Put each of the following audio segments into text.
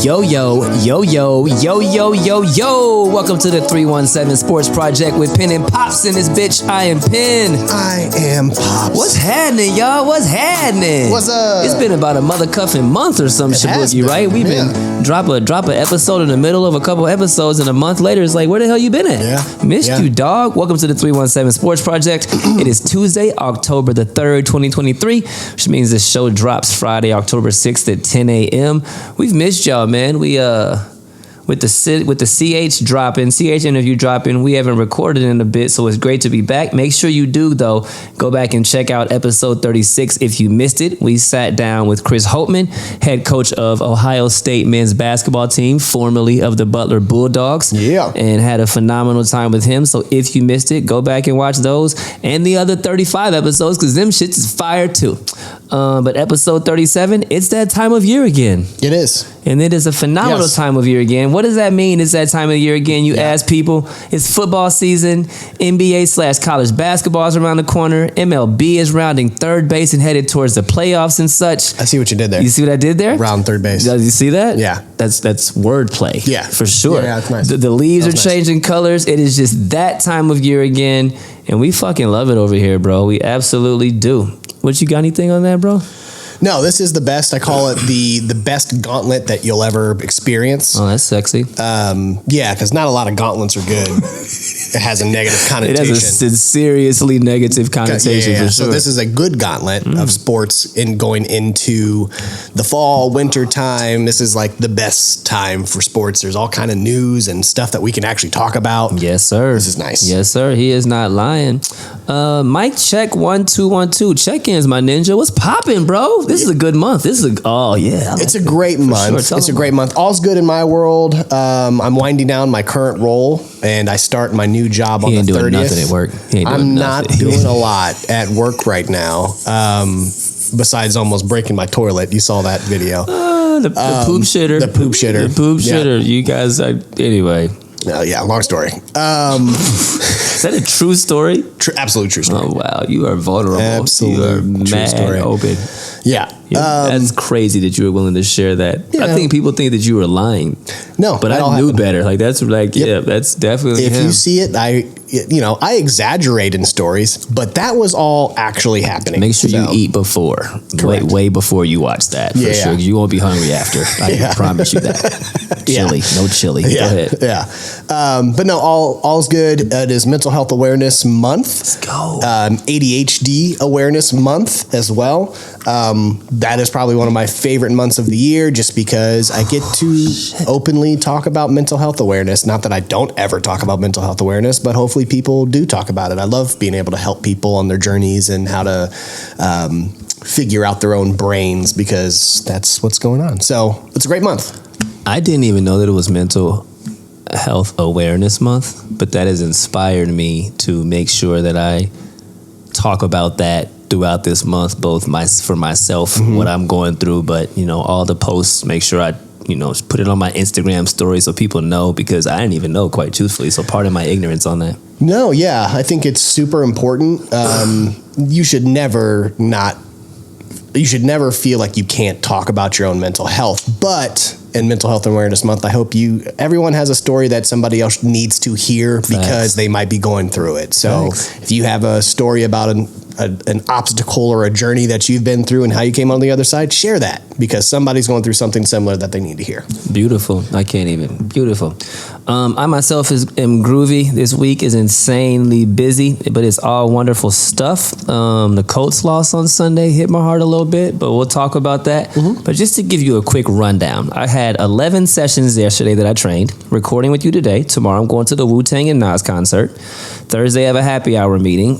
Yo, yo, yo, yo, yo, yo, yo, yo. Welcome to the 317 Sports Project with Penn and Pops in this bitch. I am Penn. I am Pops. What's happening, y'all? What's happening? What's up? It's been about a mothercuffing month or some shabuki, right? We've been drop an episode in the middle of a couple episodes, and a month later, it's like, where the hell you been at? Yeah. Missed you, dog. Welcome to the 317 Sports Project. It is Tuesday, October the 3rd, 2023, which means this show drops Friday, October 6th at 10 a.m. We've missed y'all, man. We with the CH interview dropping, we haven't recorded in a bit, so it's great to be back. Make sure you do, though, go back and check out episode 36 if you missed it. We sat down with Chris Holtman, head coach of Ohio State men's basketball team, formerly of the Butler Bulldogs, and had a phenomenal time with him. So if you missed it, go back and watch those and the other 35 episodes, because them shits is fire too. But episode 37, it's that time of year again. It is. And it is a phenomenal time of year again. What does that mean? It's that time of year again. You ask people, it's football season. NBA/college basketball is around the corner. MLB is rounding third base and headed towards the playoffs and such. I see what you did there. You see what I did there? Round third base. Does you see that? Yeah. That's wordplay. Yeah. For sure. Yeah, that's nice. The leaves are changing colors. It is just that time of year again. And we fucking love it over here, bro. We absolutely do. What, you got anything on that, bro? No, this is the best. I call it the best gauntlet that you'll ever experience. Oh, that's sexy. Yeah, because not a lot of gauntlets are good. It has a negative connotation. It has a seriously negative connotation for sure. So this is a good gauntlet of sports in going into the fall, winter time. This is like the best time for sports. There's all kind of news and stuff that we can actually talk about. Yes, sir. This is nice. Yes, sir. He is not lying. Mic check 1 2 1 2. Check-ins, my ninja. What's popping, bro? This is a good month. It's a great month. Sure. It's a great month. All's good in my world. I'm winding down my current role, and I start my new job on the 30th. Doing nothing at work. I'm not doing a lot at work right now. Besides almost breaking my toilet. You saw that video. The poop shitter. The poop shitter. The poop shitter. You guys, anyway. Yeah, long story. Is that a true story? Absolute true story. Oh, wow. You are vulnerable. Absolute you are true mad story. open. Yeah. That's crazy that you were willing to share that. Yeah. I think people think that you were lying. No, but I knew better. Like, that's like, that's definitely If him. you see it, I exaggerate in stories, but that was all actually happening. Make sure you eat before. Way before you watch that, for sure. You won't be hungry after. I promise you that. Chili. No chili. Go ahead. Yeah. But no, all's good. It is Mental Health Awareness Month. Let's go. ADHD Awareness Month as well. That is probably one of my favorite months of the year, just because I get to openly talk about mental health awareness. Not that I don't ever talk about mental health awareness, but hopefully people do talk about it. I love being able to help people on their journeys and how to figure out their own brains, because that's what's going on. So it's a great month. I didn't even know that it was Mental Health Awareness Month, but that has inspired me to make sure that I talk about that throughout this month, both for myself, what I'm going through, but all the posts, make sure I put it on my Instagram story so people know, because I didn't even know, quite truthfully. So pardon my ignorance on that. No, yeah, I think it's super important. You should never feel like you can't talk about your own mental health, but in Mental Health Awareness Month, I hope everyone has a story that somebody else needs to hear because they might be going through it. So if you have a story about an obstacle or a journey that you've been through and how you came on the other side, share that, because somebody's going through something similar that they need to hear. Beautiful. I can't even. Beautiful. I myself am groovy. This week is insanely busy, but it's all wonderful stuff. The Colts loss on Sunday hit my heart a little bit, but we'll talk about that. But just to give you a quick rundown, I had 11 sessions yesterday that I trained, recording with you today. Tomorrow I'm going to the Wu-Tang and Nas concert. Thursday I have a happy hour meeting.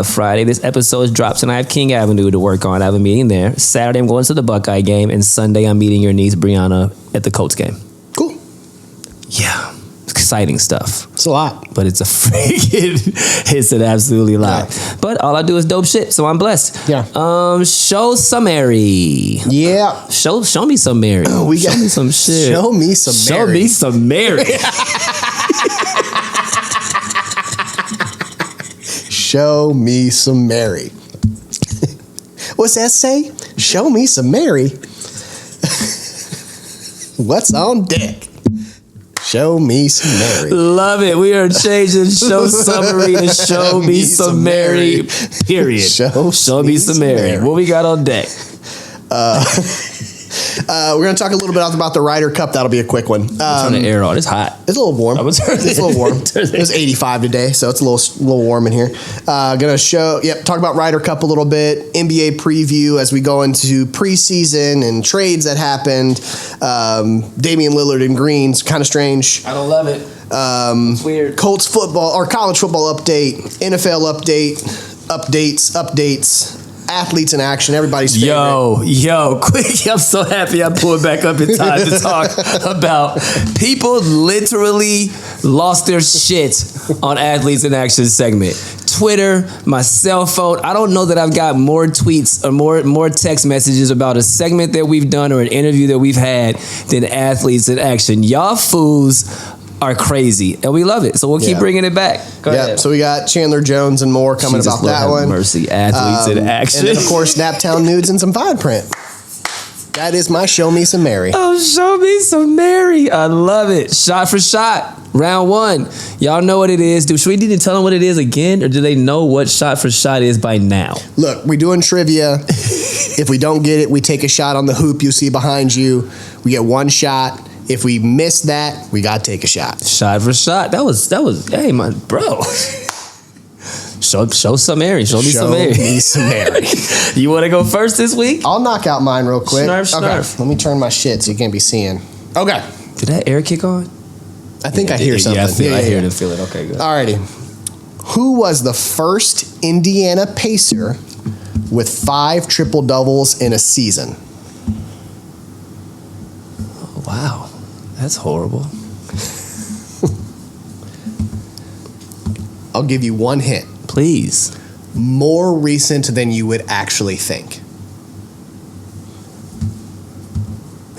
Friday this episode drops and I have King Avenue to work on. I have a meeting there. Saturday I'm going to the Buckeye game, and Sunday I'm meeting your niece Brianna at the Colts game. Cool. Yeah. Exciting stuff. It's a lot. But it's it's an absolutely lot. Yeah. But all I do is dope shit, so I'm blessed. Yeah. Show some Mary. Yeah. Show me some Mary. Show me some shit. Show me some Mary. Show me some Mary. Show me some Mary. What's that say? Show me some Mary. What's on deck? Show me some Mary. Love it. We are changing show summary to show me some Mary. Period. Show me some Mary. What we got on deck? We're going to talk a little bit about the Ryder Cup. That'll be a quick one. Turn the air on. It's hot. It's a little warm. It's a little warm. It was 85 today, so it's a little warm in here. Gonna talk about Ryder Cup a little bit. NBA preview as we go into preseason and trades that happened. Damian Lillard and Green's kind of strange. I don't love it. It's weird. Colts football or college football update. NFL updates. Athletes in action, everybody's favorite. Yo, quick. I'm so happy I pulled back up in time to talk about people literally lost their shit on Athletes in Action segment. Twitter, my cell phone. I don't know that I've got more tweets or more text messages about a segment that we've done or an interview that we've had than Athletes in Action. Y'all fools are crazy, and we love it. So we'll keep bringing it back. Go ahead. So we got Chandler Jones and more coming Jesus, about that Lord have one. Mercy, Athletes in Action. And then, of course, Naptown nudes and some fine print. That is my Show Me Some Mary. Oh, show me some Mary. I love it. Shot for shot. Round one. Y'all know what it is. Should we need to tell them what it is again, or do they know what shot for shot is by now? Look, we're doing trivia. If we don't get it, we take a shot on the hoop you see behind you. We get one shot. If we miss that, we gotta take a shot. Shot for shot. That was. Hey, my bro. Show some Mary. Show me some Mary. Show me some Mary. You want to go first this week? I'll knock out mine real quick. Snarf. Okay, let me turn my shit so you can't be seeing. Okay. Did that air kick on? I think I hear something. Yeah, I hear it and feel it. Okay, good. Alrighty. Who was the first Indiana Pacer with 5 triple-doubles in a season? Oh, wow. That's horrible. I'll give you one hint. Please. More recent than you would actually think.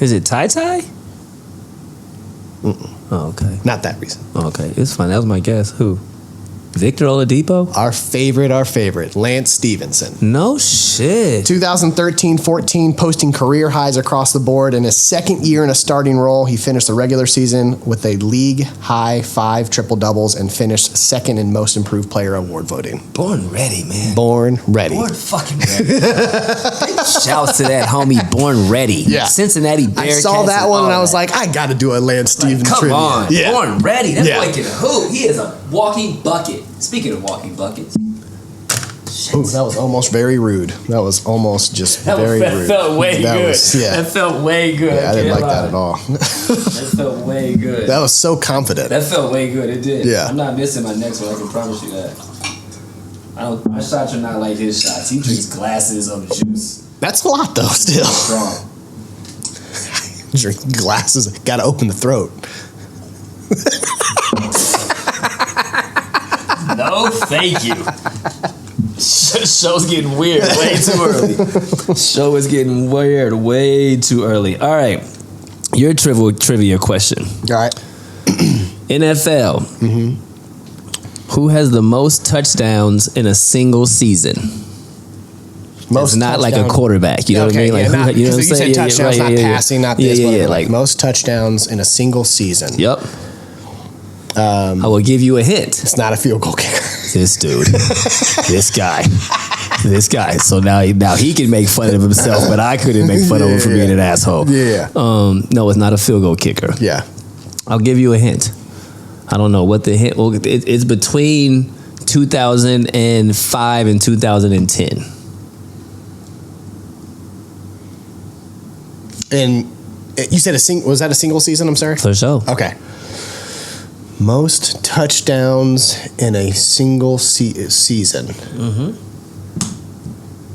Is it Ty? Mm-mm. Oh, okay. Not that recent. Okay, it's fine. That was my guess. Who? Victor Oladipo? Our favorite, Lance Stevenson. No shit. 2013-14, posting career highs across the board. In his second year in a starting role, he finished the regular season with a league-high 5 triple-doubles and finished second in Most Improved Player award voting. Born ready, man. Born ready. Born fucking ready. Shouts to that homie, Born Ready. Yeah. Cincinnati Bearcats. I saw that one and I was like, I got to do a Lance Stevenson Come trivia. on. Yeah. Born Ready. That boy can hoop. He is a walking bucket. Speaking of walking buckets. Ooh, that was almost very rude. That was almost just very rude. That felt way good. That felt way good. Yeah, I didn't like that at all. That felt way good. That was so confident. That felt way good. It did. Yeah. I'm not missing my next one. I can promise you that. My shots are not like his shots. He drinks glasses of juice. That's a lot, though, still. Strong. Drink glasses. Got to open the throat. No, thank you. Show's getting weird way too early. Show is getting weird way too early. All right. Your trivia question. All right. NFL. Mm-hmm. Who has the most touchdowns in a single season? It's not like a quarterback. You know what I mean? Like, you know what I'm saying? You said touchdowns, not passing, not this. Yeah, like most touchdowns in a single season. Yep. I will give you a hint. It's not a field goal kicker. This dude. This guy. So now he can make fun of himself, but I couldn't make fun of him for being an asshole. Yeah. No, it's not a field goal kicker. Yeah. I'll give you a hint. I don't know what the hint. Well, it's between 2005 and 2010. And you said was that a single season? I'm sorry. For sure. Okay. Most touchdowns in a single season. Mm-hmm.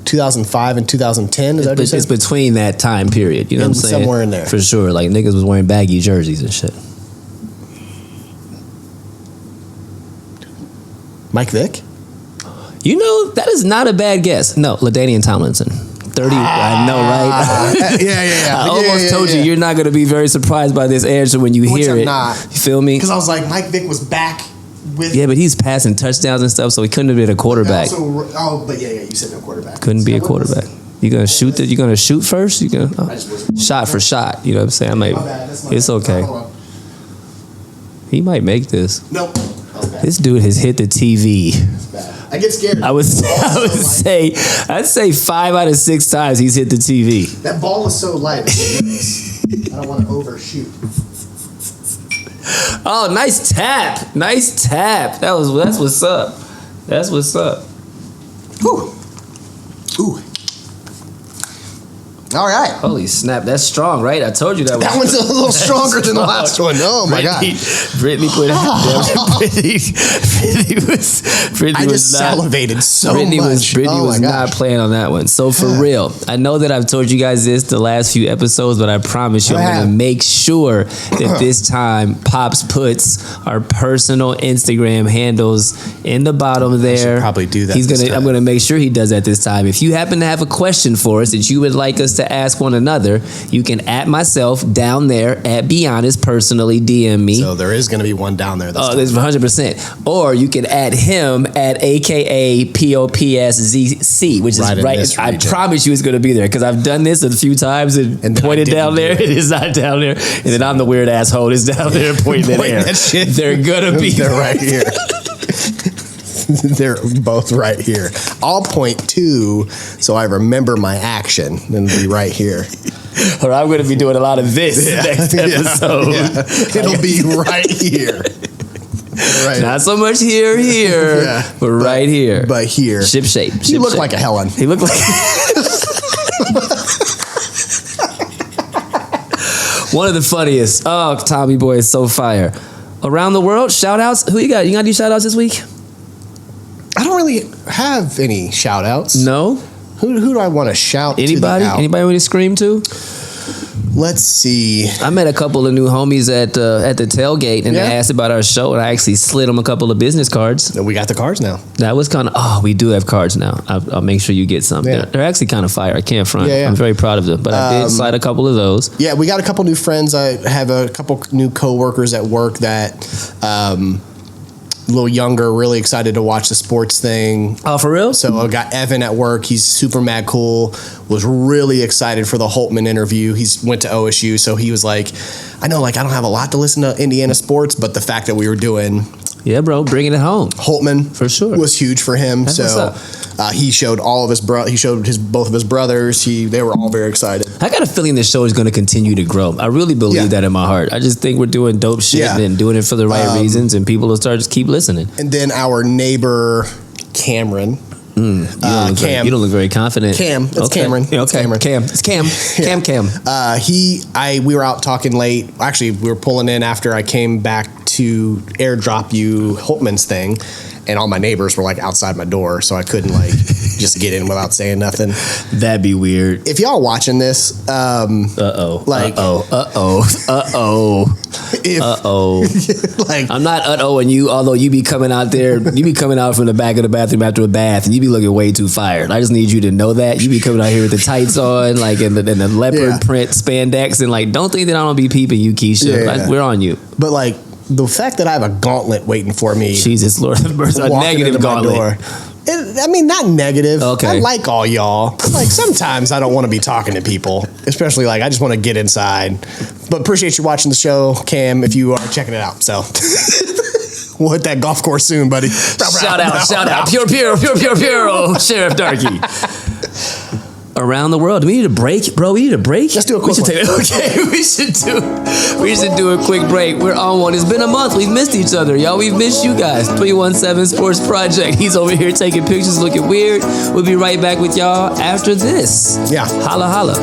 2005 and 2010. Is that what you said? It's between that time period. You know what I'm saying? Somewhere in there. For sure. Like niggas was wearing baggy jerseys and shit. Mike Vick? You know, that is not a bad guess. No, LaDainian Tomlinson. 30, I know, right? Yeah. I almost told you, you're not going to be very surprised by this answer when you hear it. Not. You feel me? Because I was like, Mike Vick was back with... Yeah, but he's passing touchdowns and stuff, so he couldn't have been a quarterback. But yeah, you said no quarterback. Couldn't be a quarterback. You gonna shoot You gonna shoot first? You gonna shot for shot? You know what I'm saying? It's okay. He might make this. Nope. This dude has hit the TV. I get scared. I'd say 5 out of 6 times he's hit the TV. That ball is so light. I don't want to overshoot. Oh, nice tap. That's what's up. That's what's up. Whew. Ooh. All right. Holy snap, that's strong, right? I told you that. That one's a little stronger than the last one. Oh my God. Brittany put Brittany I was just not, salivated so Brittany much. Brittany was not playing on that one. So for real, I know that I've told you guys this the last few episodes, but I promise you I'm going to make sure that this time Pops puts our personal Instagram handles in the bottom there. I should probably do that. I'm going to make sure he does that this time. If you happen to have a question for us that you would like us to ask one another, you can at myself down there at Be Honest personally DM me. So there is going to be one down there. There's 100%. Or you can add him at AKA POPSZC, which is right. I promise you it's going to be there because I've done this a few times and pointed down there. It is not down there. And then I'm the weird asshole that's down there pointing in there. They're going to be They're right here. They're both right here. I'll point too, so I remember my action, and be right here. Or I'm going to be doing a lot of this next episode. Yeah. It'll be right here. Right. Not so much here, but right here. But here. Ship shape. You look like a Helen. He looked like... One of the funniest. Oh, Tommy Boy is so fire. Around the world, shout-outs. Who you got? You got to do shout-outs this week? I don't really have any shout-outs. No? Who do I want to shout Anybody? Anybody want to scream to? Let's see. I met a couple of new homies at the tailgate, and they asked about our show, and I actually slid them a couple of business cards. We got the cards now. That was kind of, we do have cards now. I'll make sure you get some. Yeah. They're actually kind of fire. I can't front. Yeah. I'm very proud of them, but I did slide a couple of those. Yeah, we got a couple new friends. I have a couple new coworkers at work that a little younger, really excited to watch the sports thing. Oh, for real? So I got Evan at work. He's super mad cool. Was really excited for the Holtman interview. He's went to OSU, so he was like, I know, like I don't have a lot to listen to Indiana sports, but the fact that we were doing, yeah, bro, bringing it home, Holtman for sure was huge for him. That's so he showed all of his He showed both of his brothers. They were all very excited. I got a feeling this show is going to continue to grow. I really believe that in my heart. I just think we're doing dope shit and doing it for the right reasons, and people will start to keep listening. And then our neighbor Cameron. Cam. You don't look very confident. Cam. It's Cameron. Yeah, okay. Cameron. Cam. It's Cam. Cam. We were out talking late. Actually, we were pulling in after I came back to airdrop you Holtman's thing, and all my neighbors were like outside my door, so I couldn't like just get in without saying nothing. That'd be weird. If y'all watching this, like, like, I'm not and you, although you be coming out there, you be coming out from the back of the bathroom after a bath, and you be looking way too fired. I just need you to know that. You be coming out here with the tights on, like in the leopard print spandex, and like, don't think that I don't be peeping you, Keisha. Like, we're on you. But like, the fact that I have a gauntlet waiting for me. Jesus Lord have mercy. A negative gauntlet. Not negative. Okay. I like all y'all. Like, sometimes I don't want to be talking to people, especially like I just want to get inside. But appreciate you watching the show, Cam, if you are checking it out. So we'll hit that golf course soon, buddy. Shout out. Pure. Oh, Sheriff Darky. Around the world. Do we need a break? Bro, we need a break? Let's do a quick one. We should do a quick break. We're on one. It's been a month. We've missed each other, y'all. We've missed you guys. 317 Sports Project. He's over here taking pictures, looking weird. We'll be right back with y'all after this. Yeah. Holla, holla.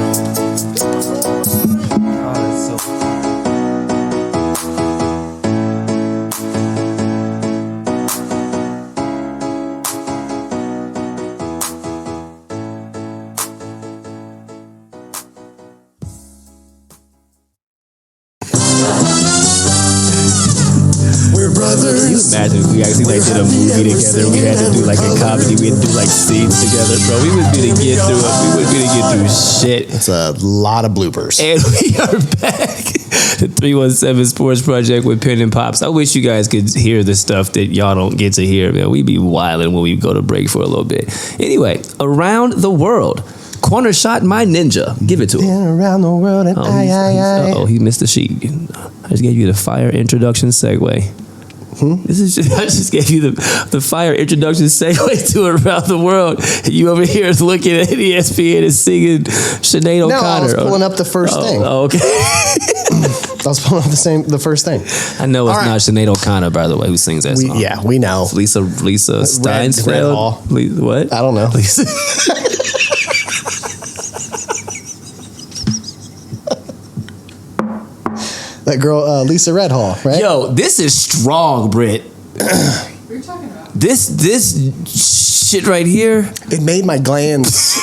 Imagine if we actually like did a movie together. We had to do like a comedy. We had to do like scenes together, bro. We would be to get through it. We would be to get through shit. It's a lot of bloopers. And we are back. The 317 Sports Project with Penn Pops. I wish you guys could hear the stuff that y'all don't get to hear, man. We be wilding when we go to break for a little bit. Anyway, around the world. Corner shot my ninja. Give it to him. Been around the world and He missed the sheet. I just gave you the fire introduction segue. This is I just gave you the fire introduction segue to Around the World. You over here is looking at ESPN and singing Sinead O'Connor. No, I was pulling up the first thing. Oh, okay. I was pulling up the first thing. I know it's not Sinead O'Connor, by the way, who sings that song. Yeah, we know. It's Lisa Steinsfeld. Red Hall. What? I don't know. Lisa. That girl, Lisa Red Hall, right? Yo, this is strong, Britt. What are you talking about? This shit right here. It made my glands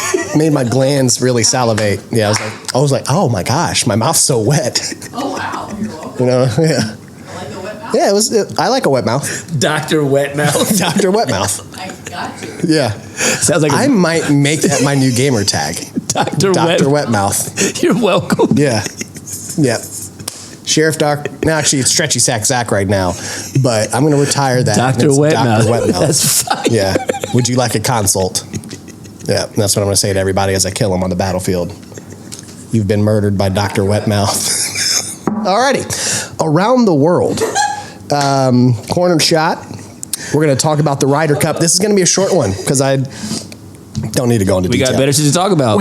really salivate. Yeah, I was like, oh my gosh, my mouth's so wet. Oh wow, you're welcome. You know, yeah. I like a wet mouth. Yeah, I like a wet mouth. Dr. Wetmouth. Dr. Wet Mouth. I got you. Yeah. Sounds like I might make that my new gamer tag. Dr. Wet Mouth. You're welcome. Yeah. Yep. Sheriff Doc. No, actually, it's Stretchy Sack Zach right now, but I'm going to retire that. Dr. It's Wetmouth. Dr. Wetmouth. That's fine. Yeah. Would you like a consult? Yeah. That's what I'm going to say to everybody as I kill him on the battlefield. You've been murdered by Dr. Wetmouth. Alrighty. Around the world. Cornered shot. We're going to talk about the Ryder Cup. This is going to be a short one because I don't need to go into detail. We got better shit to talk about.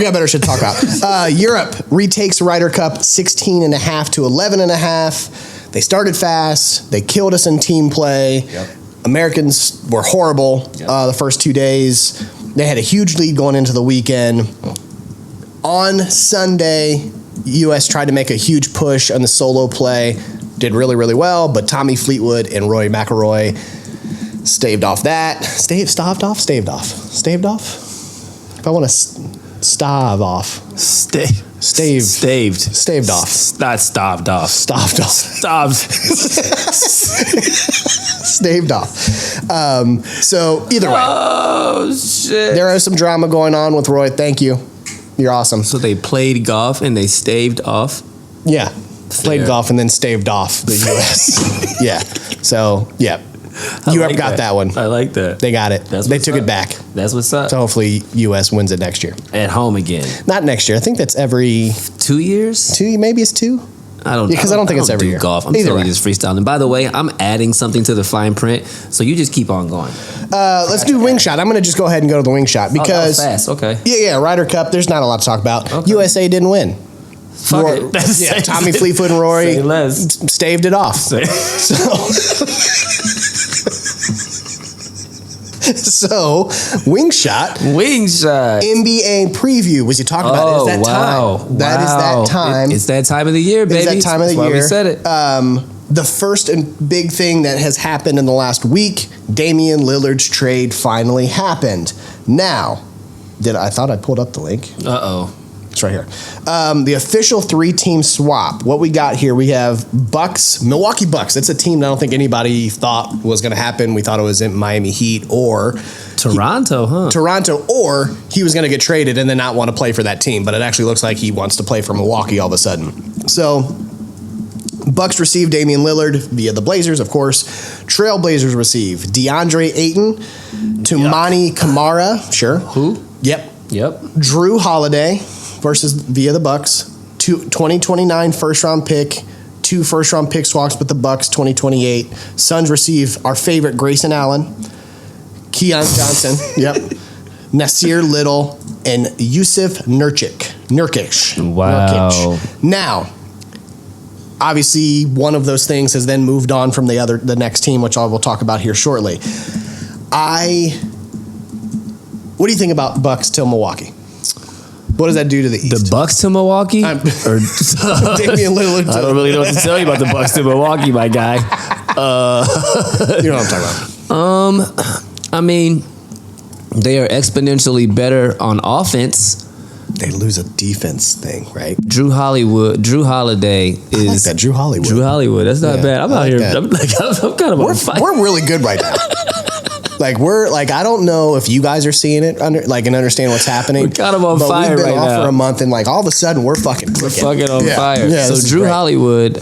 Europe retakes Ryder Cup 16.5 to 11.5. They started fast. They killed us in team play. Yep. Americans were horrible the first 2 days. They had a huge lead going into the weekend. On Sunday, U.S. tried to make a huge push on the solo play. Did really, really well, but Tommy Fleetwood and Rory McIlroy staved off that. Staved off? If I want to stave off. Staved off. Not staved off. Staved off. Staved off. So either way. Oh, shit. There is some drama going on with Roy. Thank you. You're awesome. So they played golf and they staved off? Yeah. Played Fair. golf and then staved off the U.S. Yeah. So, yeah. Europe got that one. I like that. They got it. They took it back. That's what's up. So hopefully U.S. wins it next year. At home again. Not next year. I think that's every 2 years? maybe it's 2. I don't know. Because I don't think it's every year. Golf. I'm Either totally way. just freestyling. By the way, I'm adding something to the fine print, so you just keep on going. Let's do wing shot. I'm going to just go ahead and go to the wing shot because fast. Okay. Yeah, Ryder Cup. There's not a lot to talk about. Okay. USA didn't win. Fuck it. Tommy Fleetwood and Rory Say less. staved it off. So, wing shot. NBA preview. Was you talking about? It is that time. That is that time. It's that time of the year, baby. It's that time of the That's why year. we said it. The first and big thing that has happened in the last week, Damian Lillard's trade finally happened. Now, I thought I pulled up the link. Uh-oh. It's right here. The official 3-team swap. What we got here, we have Milwaukee Bucks. That's a team that I don't think anybody thought was going to happen. We thought it was in Miami Heat or Toronto, or he was going to get traded and then not want to play for that team. But it actually looks like he wants to play for Milwaukee all of a sudden. So Bucks receive Damian Lillard via the Blazers, of course. Trailblazers receive DeAndre Ayton, Toumani Camara. Sure. Who? Yep. Drew Holiday via the Bucks. 2029 first-round pick, 2 first-round pick swaps with the Bucks, 2028. Suns receive our favorite Grayson Allen, Keon Johnson, Nasir Little, and Yusuf Nurkic. Wow. Nurkic. Now, obviously, one of those things has then moved on from the next team, which I will talk about here shortly. What do you think about Bucks till Milwaukee? What does that do to the East? The Bucks to Milwaukee? Damian Lillard. I don't really know what to tell you about the Bucks to Milwaukee, my guy. You know what I'm talking about. I mean, they are exponentially better on offense. They lose a defense thing, right? Drew Holiday is I like that. Drew Hollywood. That's not bad. I'm out here. that. I'm kind of on fire. We're really good right now. I don't know if you guys are seeing it and understand what's happening. We're kind of on fire right now. We've been off for a month and all of a sudden we're fucking on fire. Yeah, so Drew Hollywood,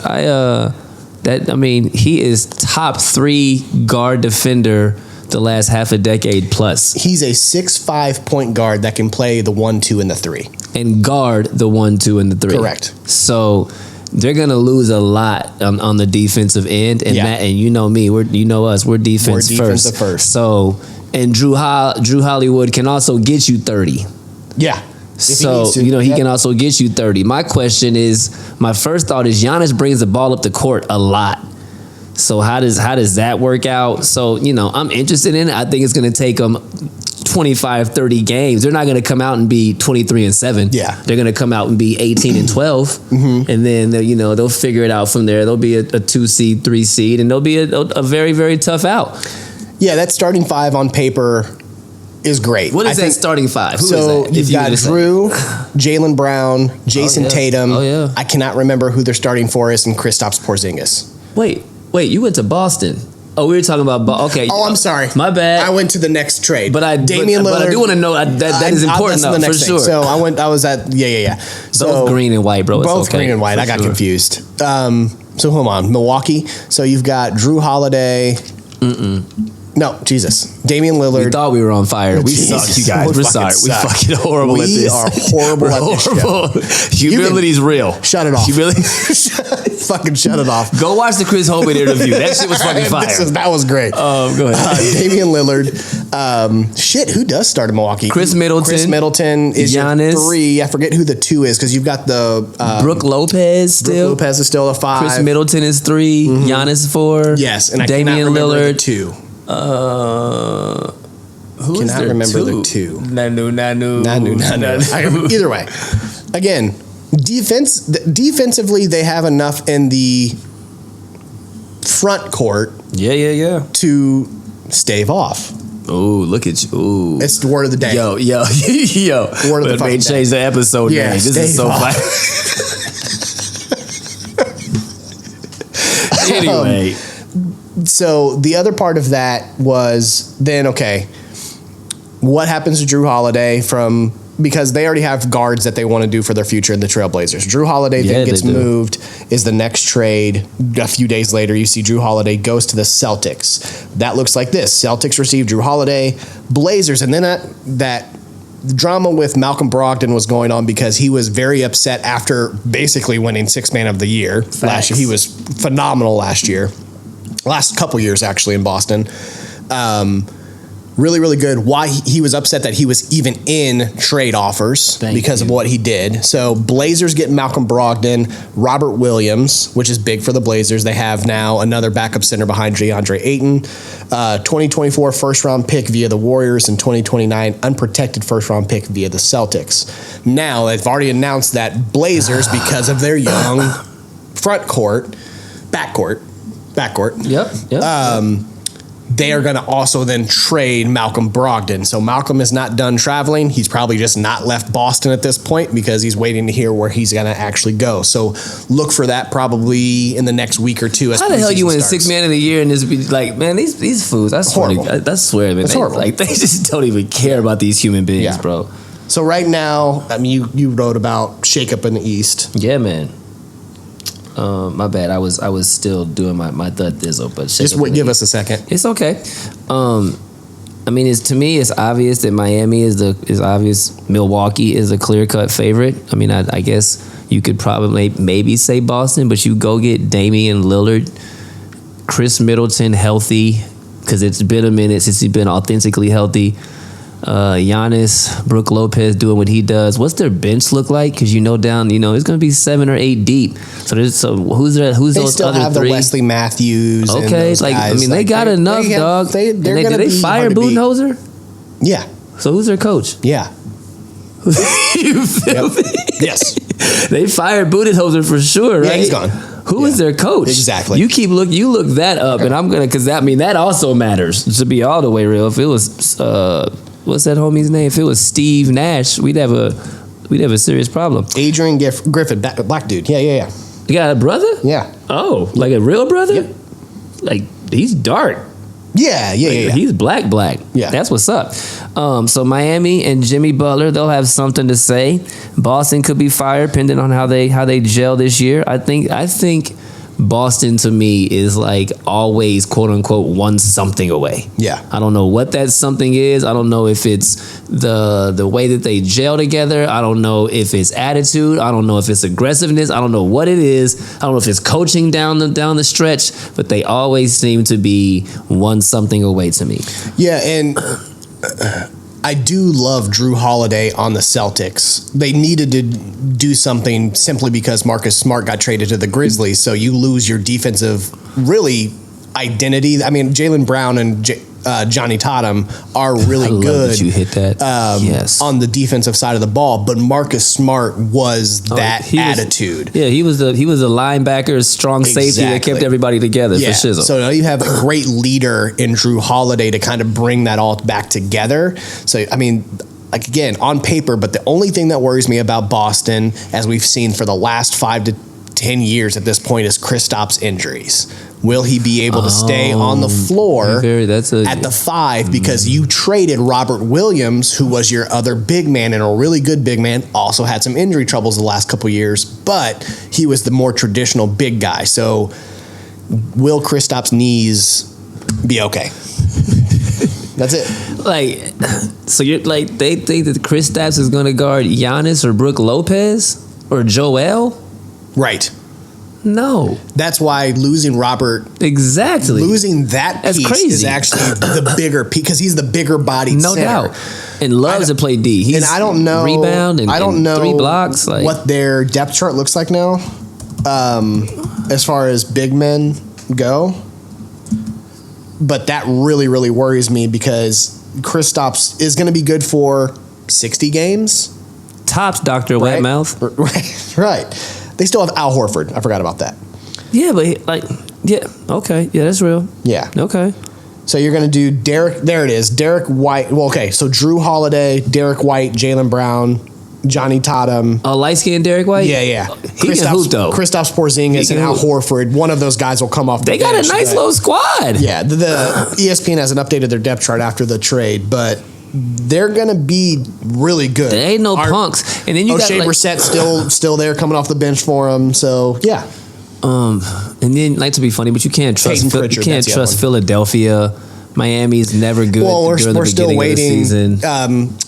he is top 3 guard defender the last half a decade plus. He's a 6'5" point guard that can play the 1, 2, and the 3. and guard the 1, 2, and the 3. Correct. So they're gonna lose a lot on the defensive end, and Yeah. and you know me, we're defense defensive first. first. So and Drew Hollywood can also get you 30. Yeah. If he So needs to. he Yep. can also get you 30. My question is, my first thought is Giannis brings the ball up the court a lot. So how does that work out? So I'm interested in it. I think it's going to take them 25, 30 games. They're not going to come out and be 23-7. Yeah. They're going to come out and be 18-12, and then they'll figure it out from there. They'll be a 2 seed, 3 seed, and they'll be a very, very tough out. Yeah, that starting 5 on paper is great. What is I that think- starting 5? Who So is that? you've got Drew, Jaylen Brown, Jason yeah. Tatum. Oh, yeah. I cannot remember who they're starting for is, and Kristaps Porzingis. Wait, you went to Boston. Oh, we were talking about okay. Oh, I'm sorry. My bad. I went to the next trade. But Damian Lillard. But I do want to know that is important that's the though, for next thing. sure. So I was at yeah. So Both green and white, bro. It's both okay, green and white. for I got sure. confused. So hold on, Milwaukee. So you've got Drew Holiday. No, Jesus. Damian Lillard. We thought we were on fire. We Jesus, suck, you guys. we We're fucking sorry. suck. We fucking horrible at We this. are horrible We're at this show. horrible. Humility's real. Shut it off. Humility. Fucking shut it off. Go watch the Chris Hoban interview. That shit was fucking fire. That was great. Go ahead. Damian Lillard. Who does start in Milwaukee? Chris Middleton. Chris Middleton is Giannis. your 3. I forget who the 2 is because you've got the Brooke Lopez Brook still. Lopez is still a 5. Chris Middleton is 3. Giannis 4. Yes, and I Damian cannot remember Lillard. the 2. Who is Cannot there remember the 2. Nanu. Either way, again, defensively they have enough in the front court Yeah. to stave off. Oh, look at you. Ooh. It's the word of the day. Yo. Word of the But fucking they changed the episode Yeah, name. This is stave so off. funny. Anyway. So the other part of that was then, okay, what happens to Drew Holiday because they already have guards that they want to do for their future in the Trailblazers. Drew Holiday then gets they do. moved, is the next trade. A few days later, you see Drew Holiday goes to the Celtics. That looks like this. Celtics receive Drew Holiday, Blazers, and then that drama with Malcolm Brogdon was going on because he was very upset after basically winning 6th Man of the Year last year. He was phenomenal last year. Last couple years, actually, in Boston. Really, really good. Why he was upset that he was even in trade offers because of what he did. So Blazers get Malcolm Brogdon, Robert Williams, which is big for the Blazers. They have now another backup center behind DeAndre Ayton. 2024 first-round pick via the Warriors and 2029 unprotected first-round pick via the Celtics. Now, they've already announced that Blazers, because of their young backcourt, Yep. they are going to also then trade Malcolm Brogdon. So Malcolm is not done traveling. He's probably just not left Boston at this point because he's waiting to hear where he's going to actually go. So look for that probably in the next week or two. As How the hell you preseason win starts. 6th Man of the Year and this be like, man, these fools, I swear, Horrible. I swear, man, It's horrible. they just don't even care about these human beings, Yeah. bro. So right now, I mean, you wrote about shakeup in the East. Yeah, man. My bad. I was still doing my thud thizzle, but Just give us a second. It's okay. I mean, to me, it's obvious that Miami is obvious. Milwaukee is a clear-cut favorite. I mean, I guess you could probably maybe say Boston, but you go get Damian Lillard, Chris Middleton healthy, because it's been a minute since he's been authentically healthy. Giannis, Brooke Lopez doing what he does. What's their bench look like? Because it's going to be 7 or 8 deep. So who's They those still other have 3? the Wesley Matthews. And Okay, those guys. they got enough, dog. They're And gonna did they be fire hard to beat. Budenholzer? Yeah, So who's their coach? yeah. You feel me? Yes. They fired Budenholzer for sure, right? Yeah, he's gone. Who is their coach? Exactly. You look that up, and I'm gonna that also matters to be all the way real. If it was what's that homie's name? If it was Steve Nash, we'd have a serious problem. Adrian Griffin, black dude. Yeah. You got a brother? Yeah. Oh, like a real brother? Yep. Like he's dark. Yeah. He's black. Yeah. That's what's up. So Miami and Jimmy Butler, they'll have something to say. Boston could be fired depending on how they gel this year. I think Boston to me is like always quote unquote one something away. Yeah. I don't know what that something is. I don't know if it's the way that they gel together. I don't know if it's attitude. I don't know if it's aggressiveness. I don't know what it is. I don't know if it's coaching down the stretch, but they always seem to be one something away to me. Yeah, and I do love Drew Holiday on the Celtics. They needed to do something simply because Marcus Smart got traded to the Grizzlies, so you lose your defensive really identity. I mean, Jaylen Brown and Johnny Tatum are really I love good. That you hit that. Yes. On the defensive side of the ball, but Marcus Smart was that attitude. He was a linebacker, strong safety that kept everybody together for shizzle. So now you have a great leader in Drew Holiday to kind of bring that all back together. So I mean, like again, on paper, but the only thing that worries me about Boston, as we've seen for the last 5 to 10 years at this point, is Kristaps' injuries. Will he be able to stay on the floor at the 5? Because you traded Robert Williams, who was your other big man and a really good big man, also had some injury troubles the last couple years, but he was the more traditional big guy. So will Kristaps' knees be okay? That's it. Like, so you're like, they think that Kristaps is going to guard Giannis or Brook Lopez or Joel? Right. No. That's why losing Robert, losing that That's piece crazy. is actually the bigger piece because he's the bigger bodied no center. doubt. And loves to play D. He's and I don't know rebound and, I don't know 3 blocks. Like, what their depth chart looks like now, as far as big men go. But that really, really worries me because Kristaps is going to be good for 60 games. Tops, Dr. Right? Wetmouth. Right. They still have Al Horford. I forgot about that. Yeah, but okay. Yeah, that's real. Yeah. Okay. So you're going to do Derek. There it is. Derek White. Well, okay. So Drew Holiday, Derek White, Jaylen Brown, Johnny Tatum. Light-skinned Derek White? Yeah. He can hoop, though. Kristaps Porzingis and Al Horford. One of those guys will come off the bench. They got a nice little squad. Yeah. The ESPN hasn't updated their depth chart after the trade, but they're gonna be really good. There ain't no punks. And then you O'Shea got Brissett still there coming off the bench for him. So yeah. And then, like, to be funny, but you can't trust Philadelphia. Miami's never good. Well, we're still waiting. Of the season.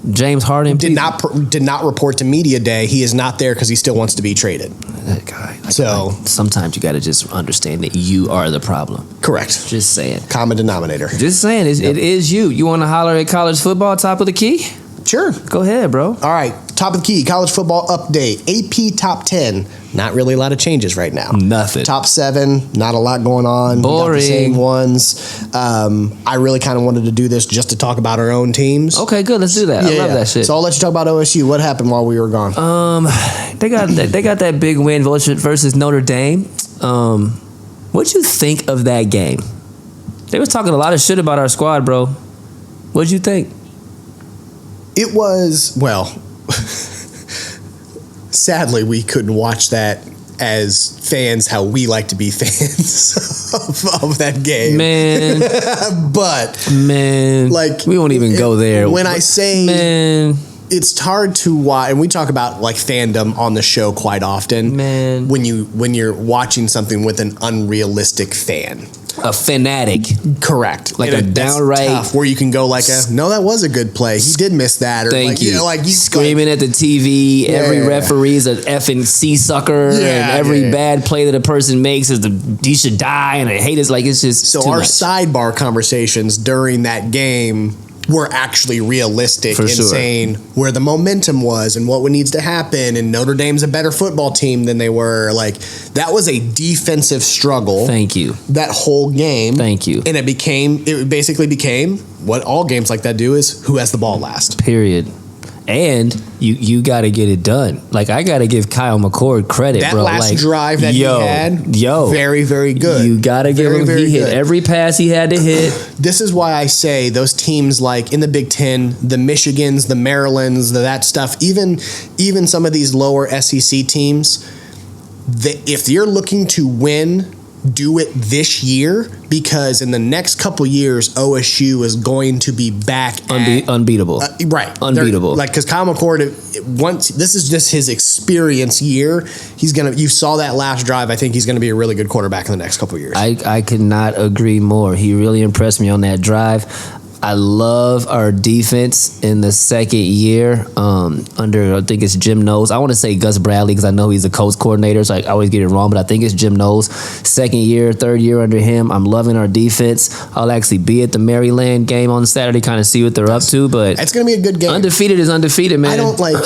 James Harden did not report to media day. He is not there because he still wants to be traded. That guy. So sometimes you got to just understand that you are the problem. Correct. Just saying. Common denominator. Just saying. It is you. You want to holler at college football? Top of the key? Sure. Go ahead, bro. All right. Top of the key. College football update. AP top 10. Not really a lot of changes right now. Nothing. Top 7. Not a lot going on. Boring. We got the same ones. I really kind of wanted to do this just to talk about our own teams. Okay, good. Let's do that. I love that shit. So I'll let you talk about OSU. What happened while we were gone? They got that big win versus Notre Dame. What'd you think of that game? They was talking a lot of shit about our squad, bro. What'd you think? It was, well, sadly, we couldn't watch that as fans how we like to be fans of that game. Man. But, like, we won't even go there. When I say, man, it's hard to watch, and we talk about like fandom on the show quite often. Man, when you're watching something with an unrealistic fan. A fanatic. Correct. Like a downright tough, where you can go like no, that was a good play. He did miss that. Or Thank you. Like you screaming at the TV. Every referee is an effing C-sucker. And every bad play that a person makes is he should die. And I hate it. Like, it's just so too our much. Sidebar conversations during that game were actually realistic in saying where the momentum was and what needs to happen, and Notre Dame's a better football team than they were. Like, that was a defensive struggle. Thank you. That whole game. Thank you. And it basically became what all games like that do, is who has the ball last. Period. And you got to get it done. Like, I got to give Kyle McCord credit, that bro. That last drive that he had, very, very good. You got to give him. He hit every pass he had to hit. This is why I say those teams like in the Big Ten, the Michigans, the Marylands, that stuff, even some of these lower SEC teams, if you're looking to win do it this year because in the next couple years, OSU is going to be back unbeatable. Right. Unbeatable. Like, because Kyle McCord, once this is just his experience year, you saw that last drive. I think he's going to be a really good quarterback in the next couple years. I could not agree more. He really impressed me on that drive. I love our defense in the second year under, I think it's Jim Knowles. I want to say Gus Bradley because I know he's a coach coordinator, so I always get it wrong, but I think it's Jim Knowles. Second year, third year under him. I'm loving our defense. I'll actually be at the Maryland game on Saturday, kind of see what they're up to, but it's going to be a good game. Undefeated is undefeated, man. I don't like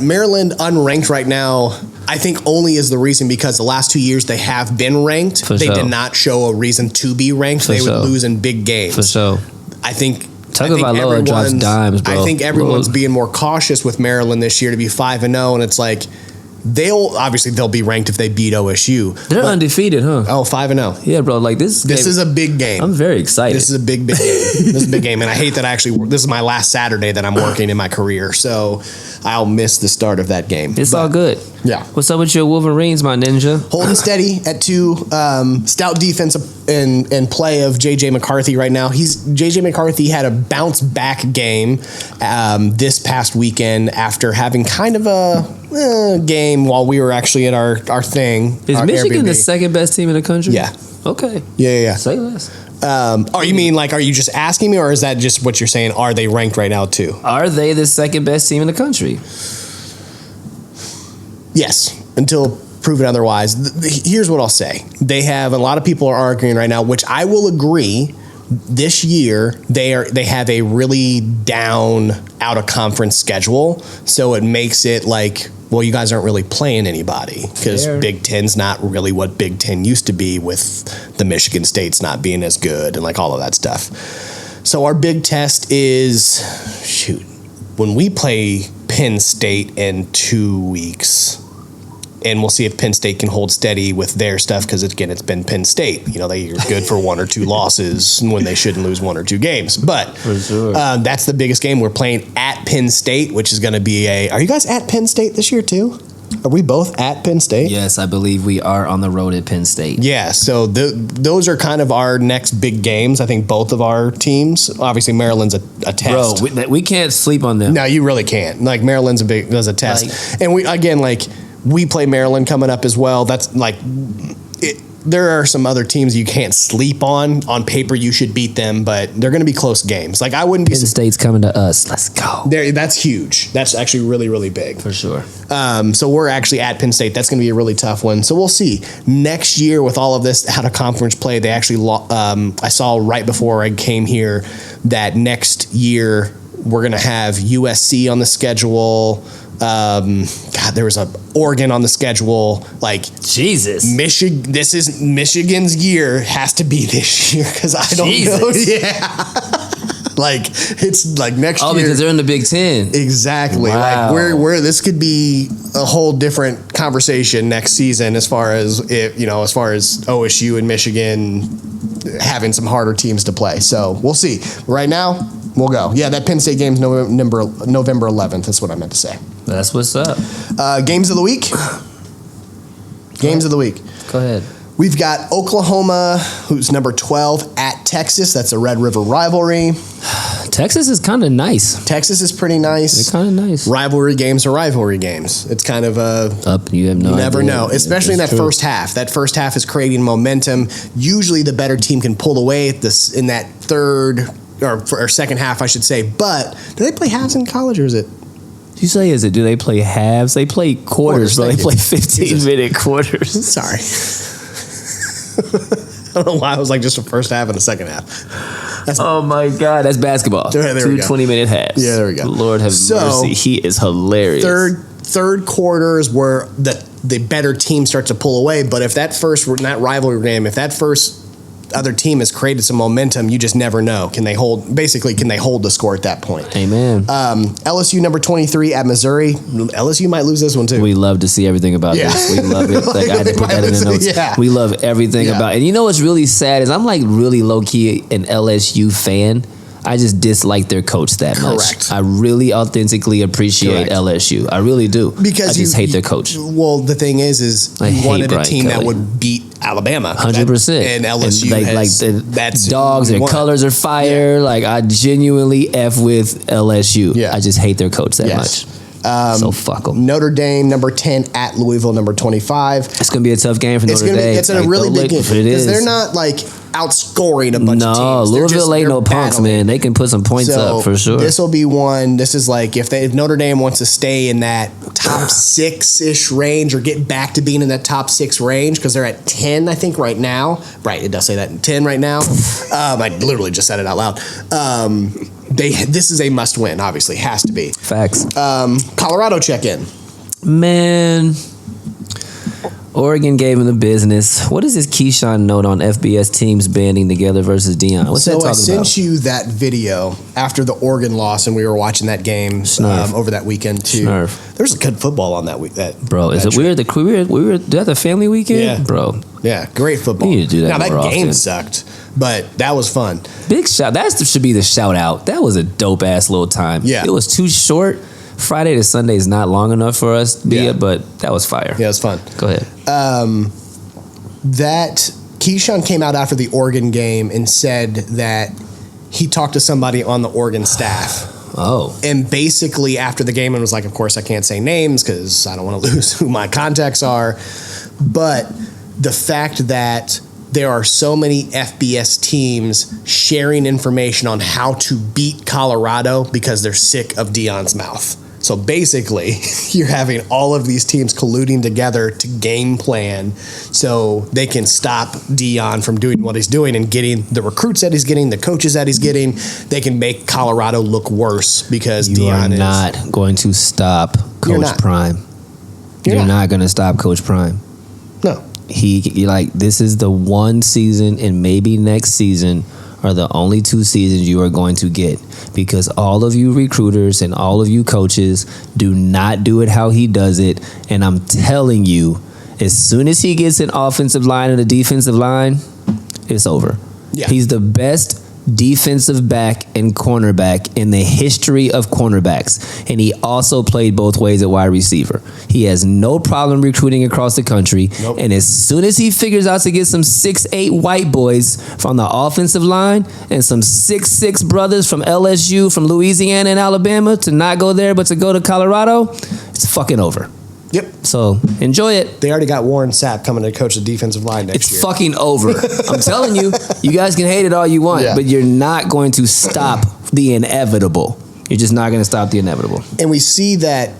Maryland unranked right now. I think only is the reason because the last 2 years they have been ranked. They did not show a reason to be ranked. They would lose in big games. For sure. I think Tagovailoa drops dimes, bro. I think everyone's being more cautious with Maryland this year to be 5-0, and it's like they'll be ranked if they beat OSU. They're undefeated, huh? Oh, 5-0. Yeah, bro. Like this is a big game. I'm very excited. This is a big game. This is a big game, and I hate that this is my last Saturday that I'm working in my career, so I'll miss the start of that game. It's all good. Yeah. What's up with your Wolverines, my ninja? Holding steady at 2. Stout defense and play of J.J. McCarthy right now. J.J. McCarthy had a bounce back game this past weekend after having kind of a game while we were actually at our thing. Is Michigan the second best team in the country? Yeah. Okay. Yeah. Say less. You mean are you just asking me, or is that just what you're saying? Are they ranked right now too? Are they the second best team in the country? Yes, until proven otherwise. Here's what I'll say. They have a lot of people are arguing right now, which I will agree. This year they have a really down out of conference schedule, so it makes it like, well, you guys aren't really playing anybody because Big Ten's not really what Big Ten used to be, with the Michigan States not being as good and like all of that stuff. So our big test is when we play Penn State in 2 weeks. And we'll see if Penn State can hold steady with their stuff because, again, it's been Penn State. They're good for 1 or 2 losses when they shouldn't lose 1 or 2 games. But for sure. That's the biggest game. We're playing at Penn State, which is going to be Are you guys at Penn State this year too? Are we both at Penn State? Yes, I believe we are on the road at Penn State. Yeah, so those are kind of our next big games. I think both of our teams. Obviously, Maryland's a test. Bro, we can't sleep on them. No, you really can't. Like, Maryland's does a test. And we play Maryland coming up as well. That's like there are some other teams you can't sleep on. On paper, you should beat them, but they're going to be close games. Like, I wouldn't be. Penn State's coming to us. Let's go. That's huge. That's actually really, really big. For sure. So we're actually at Penn State. That's going to be a really tough one. So we'll see. Next year, with all of this out of conference play, they actually I saw right before I came here that next year we're going to have USC on the schedule. There was Oregon on the schedule. Like, Jesus, this is Michigan's year. Has to be this year because I don't know. Yeah. Like, it's like next year. Oh, because they're in the Big Ten. Exactly. Wow. Like, where this could be a whole different conversation next season as far as OSU and Michigan having some harder teams to play. So we'll see. Right now, we'll go. Yeah, that Penn State game's November 11th. That's what I meant to say. That's what's up. Games of the week. Games of the week. Go ahead. We've got Oklahoma, who's number 12, at Texas. That's a Red River rivalry. Texas is kind of nice. Texas is pretty nice. They're kind of nice. Rivalry games are rivalry games. It's kind of you have no you never idea. know, especially in that first half. That first half is creating momentum. Usually the better team can pull away in that third or second half, I should say. But do they play halves in college, or is it? Do they play halves? They play quarters, bro. They play 15-minute quarters. Sorry. I don't know why I was like just the first half and the second half. Oh my God, that's basketball. There we go. 20-minute halves. Yeah, there we go. Lord have mercy. He is hilarious. Third quarters where the better team starts to pull away, but if that rivalry game, if that first other team has created some momentum, you just never know. Can they hold the score at that point? Amen. LSU number 23 at Missouri. LSU might lose this one too. We love to see everything about this. We love it. Like, I had to put that in the notes. Yeah. We love everything about it. And you know what's really sad is I'm like really low-key an LSU fan. I just dislike their coach that much. Correct. I really authentically appreciate Correct. LSU. I really do. Because I just hate their coach. Well, the thing is I you hate wanted a Brian team that Kelly. would beat Alabama. 100%. And LSU that's dogs, who their won. colors are fire. Like, I genuinely F with LSU. Yeah. I just hate their coach that Yes. much. So fuck them. Notre Dame, number 10 at Louisville, number 25. It's going to be a tough game for Notre Dame. It's a really big game because they're not. not like outscoring a bunch of teams. No, Louisville ain't no punks, man. They can put some points up for sure. This will be one. This is like if Notre Dame wants to stay in that top 6-ish range or get back to being in that top 6 range because they're at 10, I think, right now. Right, it does say that 10 right now. I literally just said it out loud. This is a must win. Obviously, has to be. Facts. Colorado check in. Man, Oregon gave him the business. What is this Keyshawn note on FBS teams banding together versus Dion? What's that talking I about? sent you that video after the Oregon loss, and we were watching that game over that weekend too. Snurf. There's good football on that week. Bro, is it weird? We were at the family weekend? Yeah. Bro. Yeah, great football. You need to do that Now more that game often. sucked, but that was fun. Big shout. That should be the shout out. That was a dope ass little time. Yeah. It was too short. Friday to Sunday is not long enough for us to be Yeah. it, but that was fire. Yeah, it was fun. Go ahead. That Keyshawn came out after the Oregon game and said that he talked to somebody on the Oregon staff. Oh. And basically after the game and was like, of course I can't say names because I don't want to lose who my contacts are. But the fact that there are so many FBS teams sharing information on how to beat Colorado because they're sick of Dion's mouth. So basically, you're having all of these teams colluding together to game plan so they can stop Dion from doing what he's doing and getting the recruits that he's getting, the coaches that he's getting. They can make Colorado look worse because You Dion are is not going to stop You're Coach not. Prime. You're not going to stop Coach Prime. No. This is the one season, and maybe next season are the only 2 seasons you are going to get, because all of you recruiters and all of you coaches do not do it how he does it. And I'm telling you, as soon as he gets an offensive line and a defensive line, it's over. Yeah. He's the best defensive back and cornerback in the history of cornerbacks, and he also played both ways at wide receiver. He has no problem recruiting across the country. Nope. And as soon as he figures out to get some 6'8" white boys from the offensive line and some 6'6" brothers from LSU, from Louisiana and Alabama to not go there but to go to Colorado, it's fucking over. Yep. So enjoy it. They already got Warren Sapp coming to coach the defensive line next It's year. fucking over. I'm telling you, you guys can hate it all you want, Yeah. but you're not going to stop the inevitable. You're just not going to stop the inevitable. And we see that,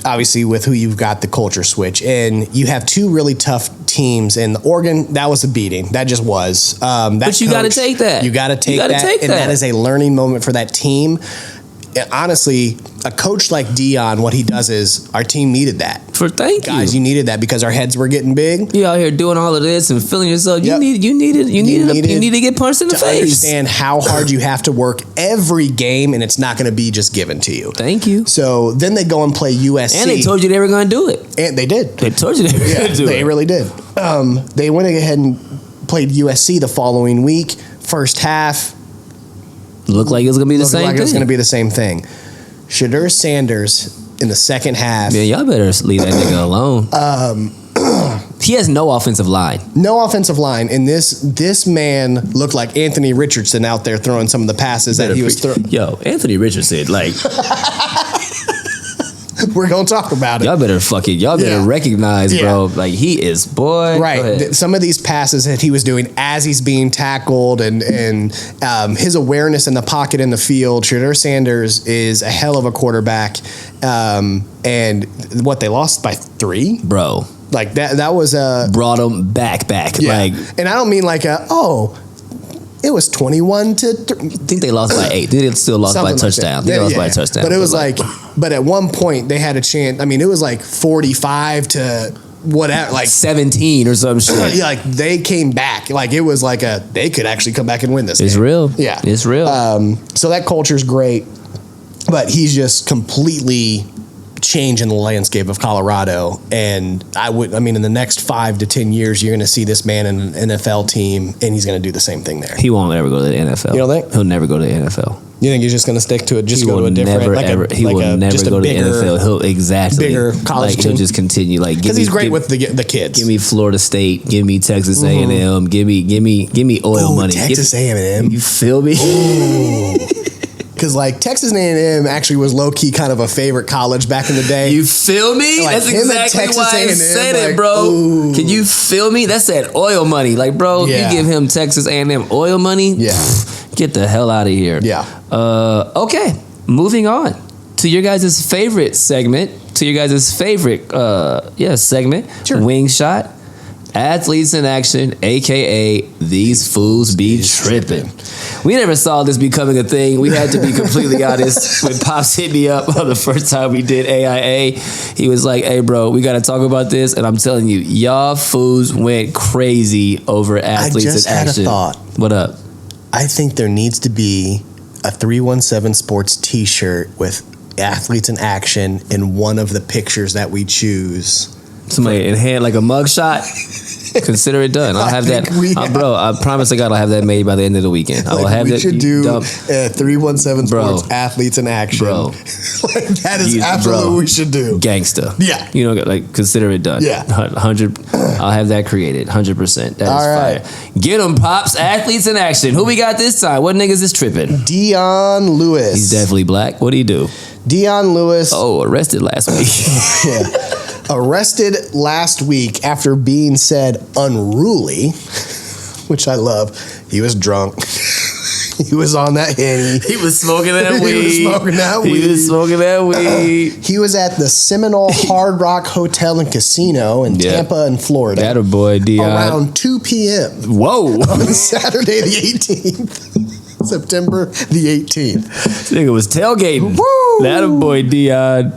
obviously, with who you've got the culture switch. And you have 2 really tough teams. And Oregon, that was a beating. That just was. But you gotta take that. You got to take You gotta that. take and that. that is a learning moment for that team. And honestly, a coach like Dion, what he does is, our team needed that. Guys, you needed that because our heads were getting big. You out here doing all of this and feeling yourself. Yep. You need to get punched in the To face. understand how hard you have to work every game, and it's not going to be just given to you. Thank you. So then they go and play USC. And they told you they were going to do it. And they did. They told you they were going to do it. They really did. They went ahead and played USC the following week. First half Looked like it was going to be the looked same like thing. it was going to be the same thing. Shadur Sanders in the second half. Man, y'all better leave that nigga alone. He has no offensive line. No offensive line, and this man looked like Anthony Richardson out there throwing some of the passes that he was throwing. Yo, Anthony Richardson, like, We're gonna talk about it. y'all better Yeah. recognize, Yeah. bro. Like, he is, boy. Go Right. ahead. Some of these passes that he was doing as he's being tackled and his awareness in the pocket in the field. Shadur Sanders is a hell of a quarterback. And what, they lost by 3? Bro, Like that was a brought him back. yeah. Like, And I don't mean like it was 21 to 3. I think they lost by 8. They still lost by a touchdown. They lost by a touchdown. But it was but at one point they had a chance. I mean, it was like 45 to whatever, like 17 or some shit. yeah, like they came back. Like it was like they could actually come back and win this It's game. real. Yeah. It's real. So that culture's great, but he's just completely change in the landscape of Colorado. And in the next 5 to 10 years, you're going to see this man in an NFL team, and he's going to do the same thing there. He won't ever go to the NFL. You don't think? He'll never go to the NFL. You think he's just going to stick to it? Just go to a different, he will never go to the NFL. He'll bigger college team. He'll just continue because he's great with the kids. Give me Florida State. Give me Texas A&M. Give me oil money. Texas A&M. You feel me? Because like Texas A&M actually was low key kind of a favorite college back in the day. You feel me? Like That's exactly why I said it, bro. Ooh. Can you feel me? That's that oil money. Like, bro, Yeah. you give him Texas A&M oil money. Yeah. Get the hell out of here. Yeah. Okay. Moving on to your guys' favorite segment. Segment. Sure. Wing Shot. Athletes in Action, aka These Fools Be Trippin'. We never saw this becoming a thing. We had to be completely honest. When Pops hit me up on the first time we did AIA, he was like, hey, bro, we got to talk about this. And I'm telling you, y'all fools went crazy over Athletes I just in had Action. a thought. What up? I think there needs to be a 317 Sports t-shirt with Athletes in Action in one of the pictures that we choose. Somebody in hand like a mug shot. Consider it done. I'll have that. Bro, I promise to God I'll have that made by the end of the weekend. I will have that. We should do 317 Sports Athletes in Action. Bro. Like, that is absolutely what we should do. Gangsta. Yeah. You know, like, consider it done. Yeah. 100. I'll have that created. 100%. That is fire. Get them, Pops. Athletes in Action. Who we got this time? What niggas is tripping? Dion Lewis. He's definitely black. What do he do? Dion Lewis. Oh, arrested last week. Yeah. Arrested last week after being said unruly, which I love. He was drunk. He was on that Henny. He was smoking that weed. He was smoking that weed. He was at the Seminole Hard Rock Hotel and Casino in Tampa in Florida. That boy, Dion. Around 2 p.m. Whoa. On Saturday the 18th. September the 18th. This nigga was tailgating. Woo! That boy, Dion.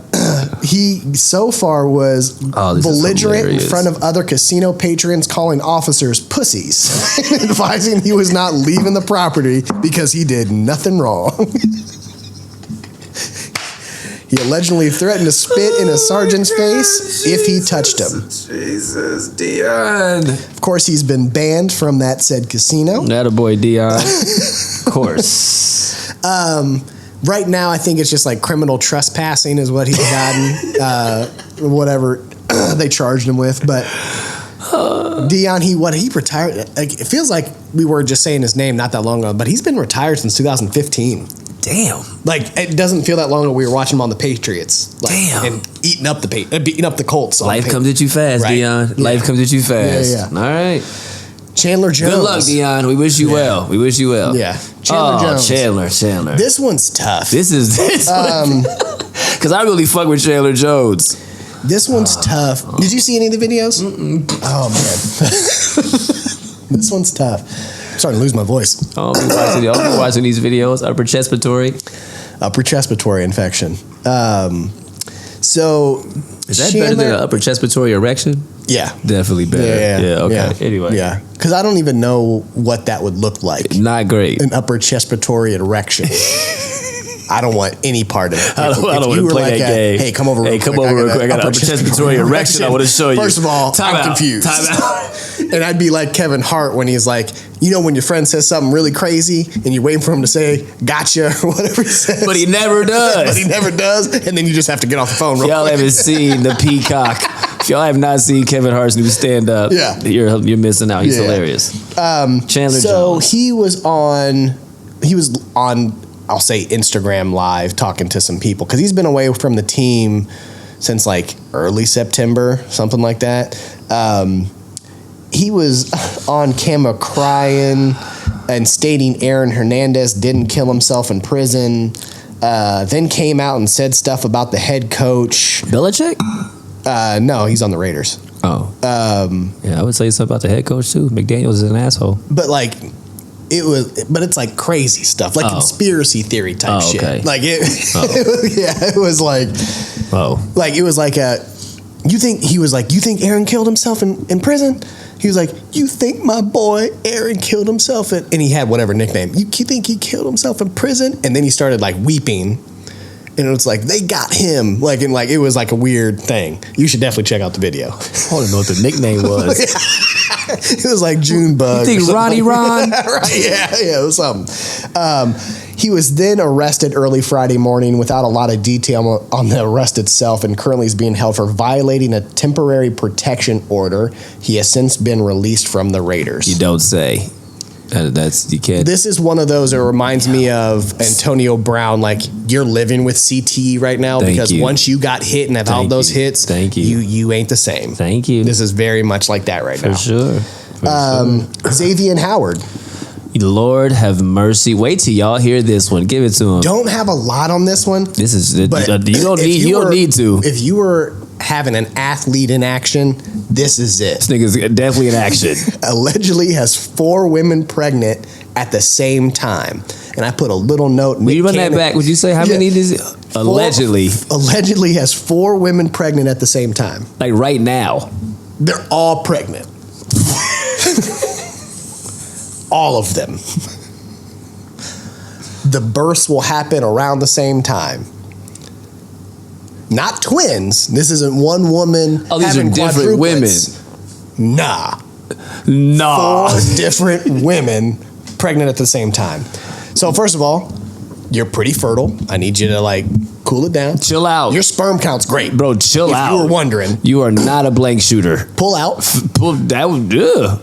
He so far was belligerent in front of other casino patrons, calling officers pussies, and advising he was not leaving the property because he did nothing wrong. He allegedly threatened to spit in a sergeant's face if he touched him. Jesus, Dion. Of course, he's been banned from that said casino. That boy, Dion. Of course. Right now, I think it's just like criminal trespassing is what he's gotten, whatever they charged him with. But Dion, he retired. Like, it feels like we were just saying his name not that long ago, but he's been retired since 2015. Damn. Like, it doesn't feel that long ago. We were watching him on the Patriots. Like, Damn. And eating up the Colts. Life comes at you fast, right. Dion. Yeah. Life comes at you fast. Yeah. All right. Chandler Jones. Good luck, Dion. We wish you well. We wish you well. Yeah. Chandler Jones. Chandler. This one's tough. This because I really fuck with Chandler Jones. This one's tough. Did you see any of the videos? Oh, man. This one's tough. I'm starting to lose my voice. I'll be watching these videos. Upper respiratory infection. So is that better than an upper respiratory erection? Yeah, definitely better. Yeah. Okay. Yeah. Anyway. Yeah, because I don't even know what that would look like. Not great. An upper respiratory erection. I don't want any part of it. I don't want to play that game. Hey, come over real quick. I got an upper respiratory erection I want to show you. First of all, I'm confused. Time out. And I'd be like Kevin Hart when he's like, you know, when your friend says something really crazy and you're waiting for him to say, gotcha, or whatever he says. But he never does. And then you just have to get off the phone real quick. Y'all haven't seen the Peacock. If y'all have not seen Kevin Hart's new stand-up, you're missing out. He's hilarious. Chandler Jones. He was on, I'll say Instagram Live talking to some people because he's been away from the team since like early September, something like that. He was on camera crying and stating Aaron Hernandez didn't kill himself in prison. Then came out and said stuff about the head coach. Belichick? No, he's on the Raiders. Oh. I would say something about the head coach too. McDaniels is an asshole. But like, it's like crazy stuff, like conspiracy theory type shit. Okay. Like it was like, like it was like you think Aaron killed himself in prison? He was like, you think my boy Aaron killed himself and he had whatever nickname. You think he killed himself in prison? And then he started like weeping. And it's like they got him, like, and like it was like a weird thing. You should definitely check out the video. I don't know what the nickname was. It was like Junebug. You think Ronnie Ron? Right? Yeah, it was something. He was then arrested early Friday morning without a lot of detail on the arrest itself, and currently is being held for violating a temporary protection order. He has since been released from the Raiders. You don't say. That's you can't. This is one of those that reminds me of Antonio Brown. Like, you're living with CTE right now because once you got hit and have all those hits, you ain't the same. Thank you. This is very much like that right now. For sure. Xavier Howard. Lord have mercy. Wait till y'all hear this one. Give it to him. Don't have a lot on this one. This is but you don't need to. If you were having an athlete in action, this is it. This nigga's definitely in action. Allegedly has 4 women pregnant at the same time. And I put a little note. Will you run that back? Would you say how many is it? Allegedly. Allegedly has 4 women pregnant at the same time. Like right now. They're all pregnant. All of them. The births will happen around the same time. Not twins. This isn't one woman. Oh, these are different women. Nah. 4 different women pregnant at the same time. So first of all, you're pretty fertile. I need you to like cool it down. Chill out. Your sperm count's great. Bro, chill out. If you were wondering. You are not a blank shooter. Pull out. That was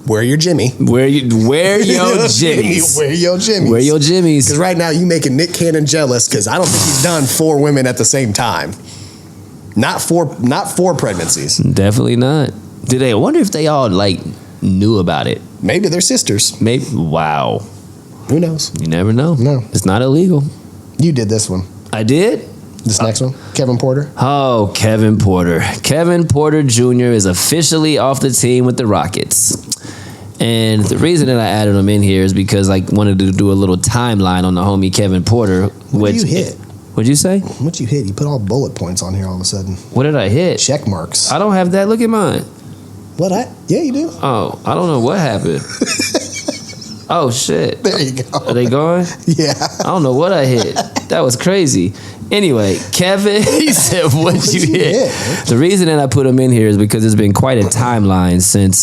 Wear your Jimmy. Wear your jimmies. Wear your Jimmies. Wear your jimmies. Because right now you making Nick Cannon jealous because I don't think he's done 4 women at the same time. Not four pregnancies. Definitely not. I wonder if they all like knew about it. Maybe they're sisters. Maybe. Wow. Who knows? You never know. No. It's not illegal. You did this one. I did? This next one? Kevin Porter? Oh, Kevin Porter. Kevin Porter Jr. is officially off the team with the Rockets. And the reason that I added him in here is because I wanted to do a little timeline on the homie Kevin Porter. What did you hit? What'd you say? What you hit? You put all bullet points on here all of a sudden. What did I hit? Check marks. I don't have that. Look at mine. What? Yeah, you do. Oh, I don't know what happened. Oh, shit. There you go. Are they gone? Yeah. I don't know what I hit. That was crazy. Anyway, Kevin, he said, what'd you hit? The reason that I put him in here is because it's been quite a timeline since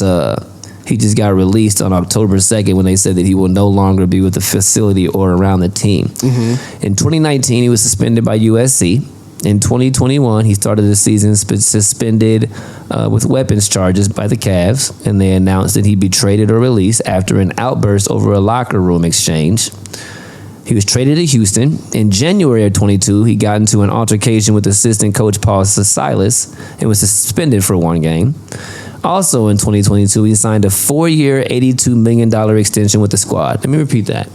he just got released on October 2nd when they said that he will no longer be with the facility or around the team. Mm-hmm. In 2019, he was suspended by USC. In 2021, he started the season suspended with weapons charges by the Cavs, and they announced that he'd be traded or released after an outburst over a locker room exchange. He was traded to Houston. In January of 22, he got into an altercation with assistant coach Paul Silas and was suspended for 1 game. Also in 2022, he signed a 4-year, $82 million extension with the squad. Let me repeat that.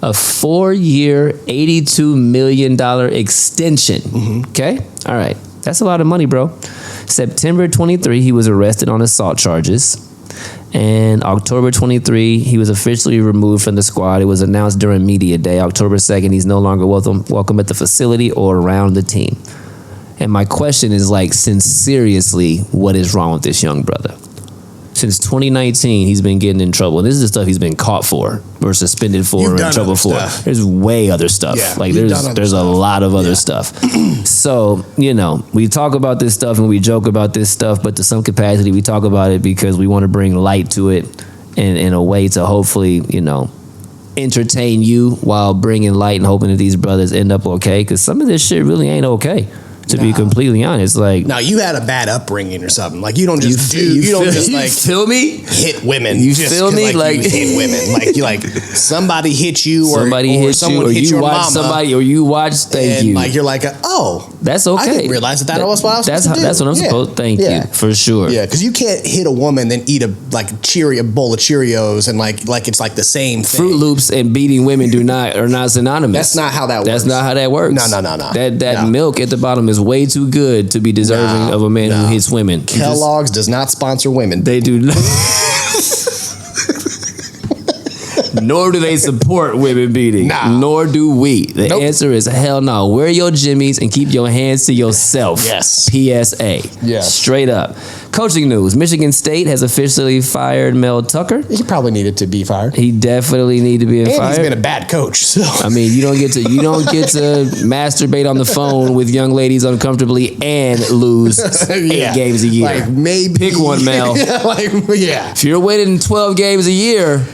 A 4-year, $82 million extension. Mm-hmm. Okay? All right. That's a lot of money, bro. September 23, he was arrested on assault charges. And October 23, he was officially removed from the squad. It was announced during media day. October 2nd, he's no longer welcome at the facility or around the team. And my question is seriously, what is wrong with this young brother? Since 2019, he's been getting in trouble. And this is the stuff he's been caught for or suspended for or in trouble for. There's way other stuff. Yeah, there's a lot of other stuff. So, we talk about this stuff and we joke about this stuff, but to some capacity, we talk about it because we want to bring light to it in a way to hopefully, entertain you while bringing light and hoping that these brothers end up okay. Because some of this shit really ain't okay. To be completely honest, now you had a bad upbringing or something. Like you don't just feel me? Hit women. You feel me? Like you hit women. Like somebody hit you, or somebody hit someone you, or hit you your watch mama, somebody, or you watch. Thank you. Like you're like, that's okay. I didn't realize that was what I was supposed to do. That's what I'm supposed. Thank you for sure. Yeah, because you can't hit a woman then eat a bowl of Cheerios and like it's like the same thing. Fruit Loops and beating women are not synonymous. That's not how that works. That's not how that works. No. That milk at the bottom is way too good to be deserving of a man who hits women. Kellogg's does not sponsor women. They do not. Nor do they support women beating. Nah. Nor do we. The Nope. answer is hell no. Wear your jimmies and keep your hands to yourself. Yes. PSA. Yes. Straight up. Coaching news. Michigan State has officially fired Mel Tucker. He probably needed to be fired. He definitely need to be And fired. he's been a bad coach. So I mean, you don't get to masturbate on the phone with young ladies uncomfortably and lose 8 games a year. Like maybe Pick one, Mel. yeah. If you're winning 12 games a year,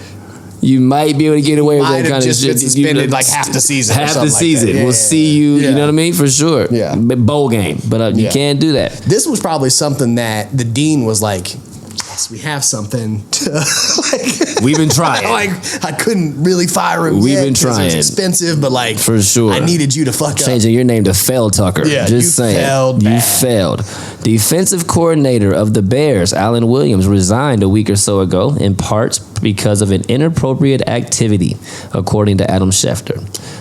you might be able to get away with Might that have kind of just shit. been suspended like half the season. or Half the something like season. that. Yeah, We'll yeah, see you. yeah. You know what I mean? For sure. Yeah. Bowl game, but you Yeah. can't do that. This was probably something that the dean was like, yes, we have something to like. We've been trying. Like I couldn't really fire him. We've yet been 'cause It trying. was expensive, but like For sure. I needed you to fuck up. Changing your name to Fail Tucker. Yeah, Just you saying. failed You bad. failed. Defensive coordinator of the Bears, Alan Williams, resigned a week or so ago, in part because of an inappropriate activity, according to Adam Schefter.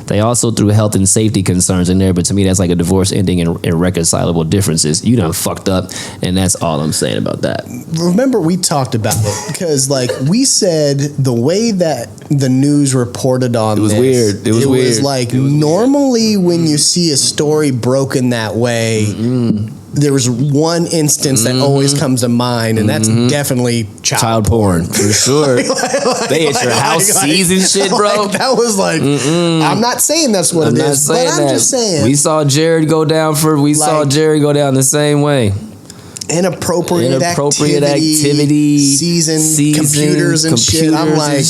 They also threw health and safety concerns in there, but to me, that's like a divorce ending in irreconcilable differences. You done fucked up, and that's all I'm saying about that. Remember we talked about it because like we said the way that the news reported on It was this, weird. It was weird. like It was normally when you see a story broken that way, there was one instance that always comes to mind, and that's definitely Child porn, for sure. They at your house season shit, bro. Like, that was like, I'm not saying that's what I'm it not is, but saying I'm that. just saying We saw Jared go down the same way. inappropriate Inappropriate activity, season, computers and shit. I'm like,